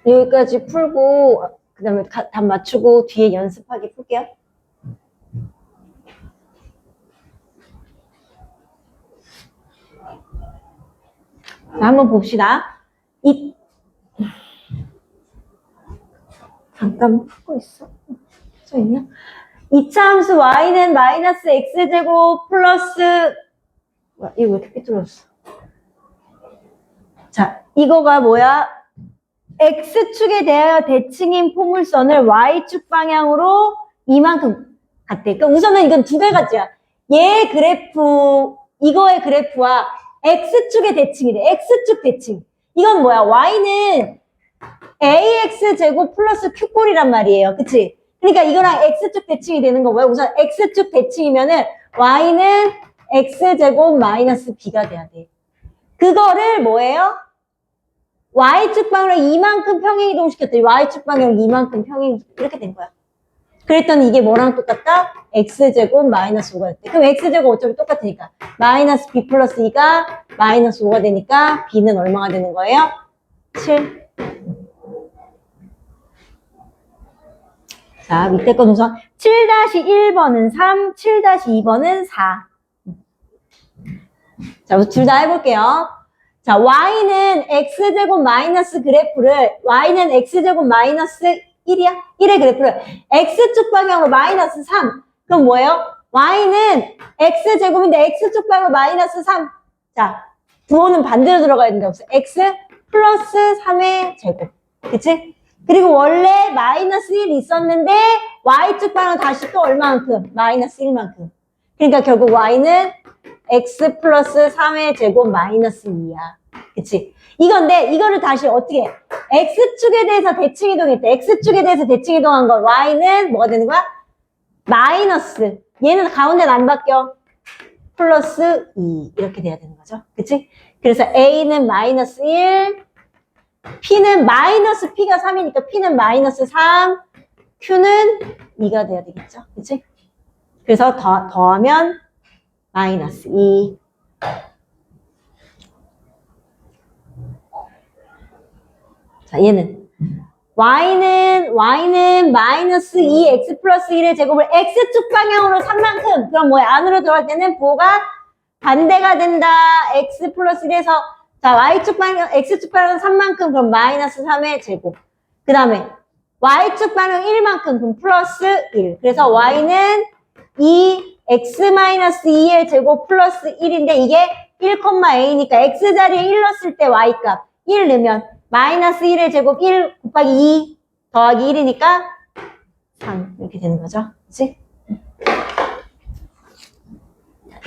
여기까지 풀고, 그 다음에 답 맞추고 뒤에 연습하기 풀게요. 자, 한번 봅시다. 잠깐 풀고 있어. 써 있냐? 2차 함수 y는 마이너스 x제곱 플러스, 이거 왜 이렇게 삐뚤어졌어? 자, 이거가 뭐야? x축에 대하여 대칭인 포물선을 y축 방향으로 이만큼 갔대. 그러니까 우선은 이건 두 가지야. 얘 그래프, 이거의 그래프와 x축의 대칭이래. x축 대칭. 이건 뭐야? y는 ax제곱 플러스 q꼴이란 말이에요. 그치? 그러니까 이거랑 x축 대칭이 되는 거고요. 우선 x축 대칭이면은 y는 x제곱 마이너스 b가 돼야 돼. 그거를 뭐예요? y축 방향으로 이만큼 평행이동 시켰더니 y축 방향으로 이만큼 평행 이렇게 된 거야. 그랬더니 이게 뭐랑 똑같다? x제곱 마이너스 5가 됐대. 그럼 x제곱 어차피 똑같으니까 마이너스 b 플러스 2가 마이너스 5가 되니까 b는 얼마가 되는 거예요? 7. 자, 밑에 건 우선 7-1번은 3, 7-2번은 4. 자, 둘 다 해볼게요. 자, y는 x제곱 마이너스 그래프를, y는 x제곱 마이너스 1이야? 1의 그래프를 x축 방향으로 마이너스 3. 그럼 뭐예요? y는 x제곱인데 x축 방향으로 마이너스 3. 자, 부호는 반대로 들어가야 된다. x 플러스 3의 제곱. 그치? 그리고 원래 마이너스 1 있었는데 y축 방향 다시 또 얼마만큼? 마이너스 1만큼. 그러니까 결국 y는 x 플러스 3의 제곱 마이너스 2야. 그치? 이건데 이거를 다시 어떻게 해? x축에 대해서 대칭 이동했대. x축에 대해서 대칭 이동한 거 y는 뭐가 되는 거야? 마이너스. 얘는 가운데는 안 바뀌어. 플러스 2 이렇게 돼야 되는 거죠. 그치? 그래서 a는 마이너스 1, p는 마이너스 p가 3이니까 p는 마이너스 3, q는 2가 돼야 되겠죠. 그치? 그래서 더하면 마이너스 2. 자, 얘는 y는 마이너스 2x 플러스 1의 제곱을 x축 방향으로 3만큼. 그럼 뭐야? 안으로 들어갈 때는 부호가 반대가 된다. x 플러스 1에서 자 y축 방향 x축 방향 3만큼. 그럼 마이너스 3의 제곱. 그 다음에 y축 방향 1만큼. 그럼 플러스 1. 그래서 y는 2x-2의 제곱 플러스 1인데 이게 1,a니까 x자리에 1 넣었을 때 y값 1 넣으면 마이너스 1의 제곱 1 곱하기 2 더하기 1이니까 3 이렇게 되는 거죠. 그치?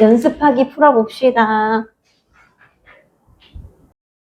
연습하기 풀어봅시다.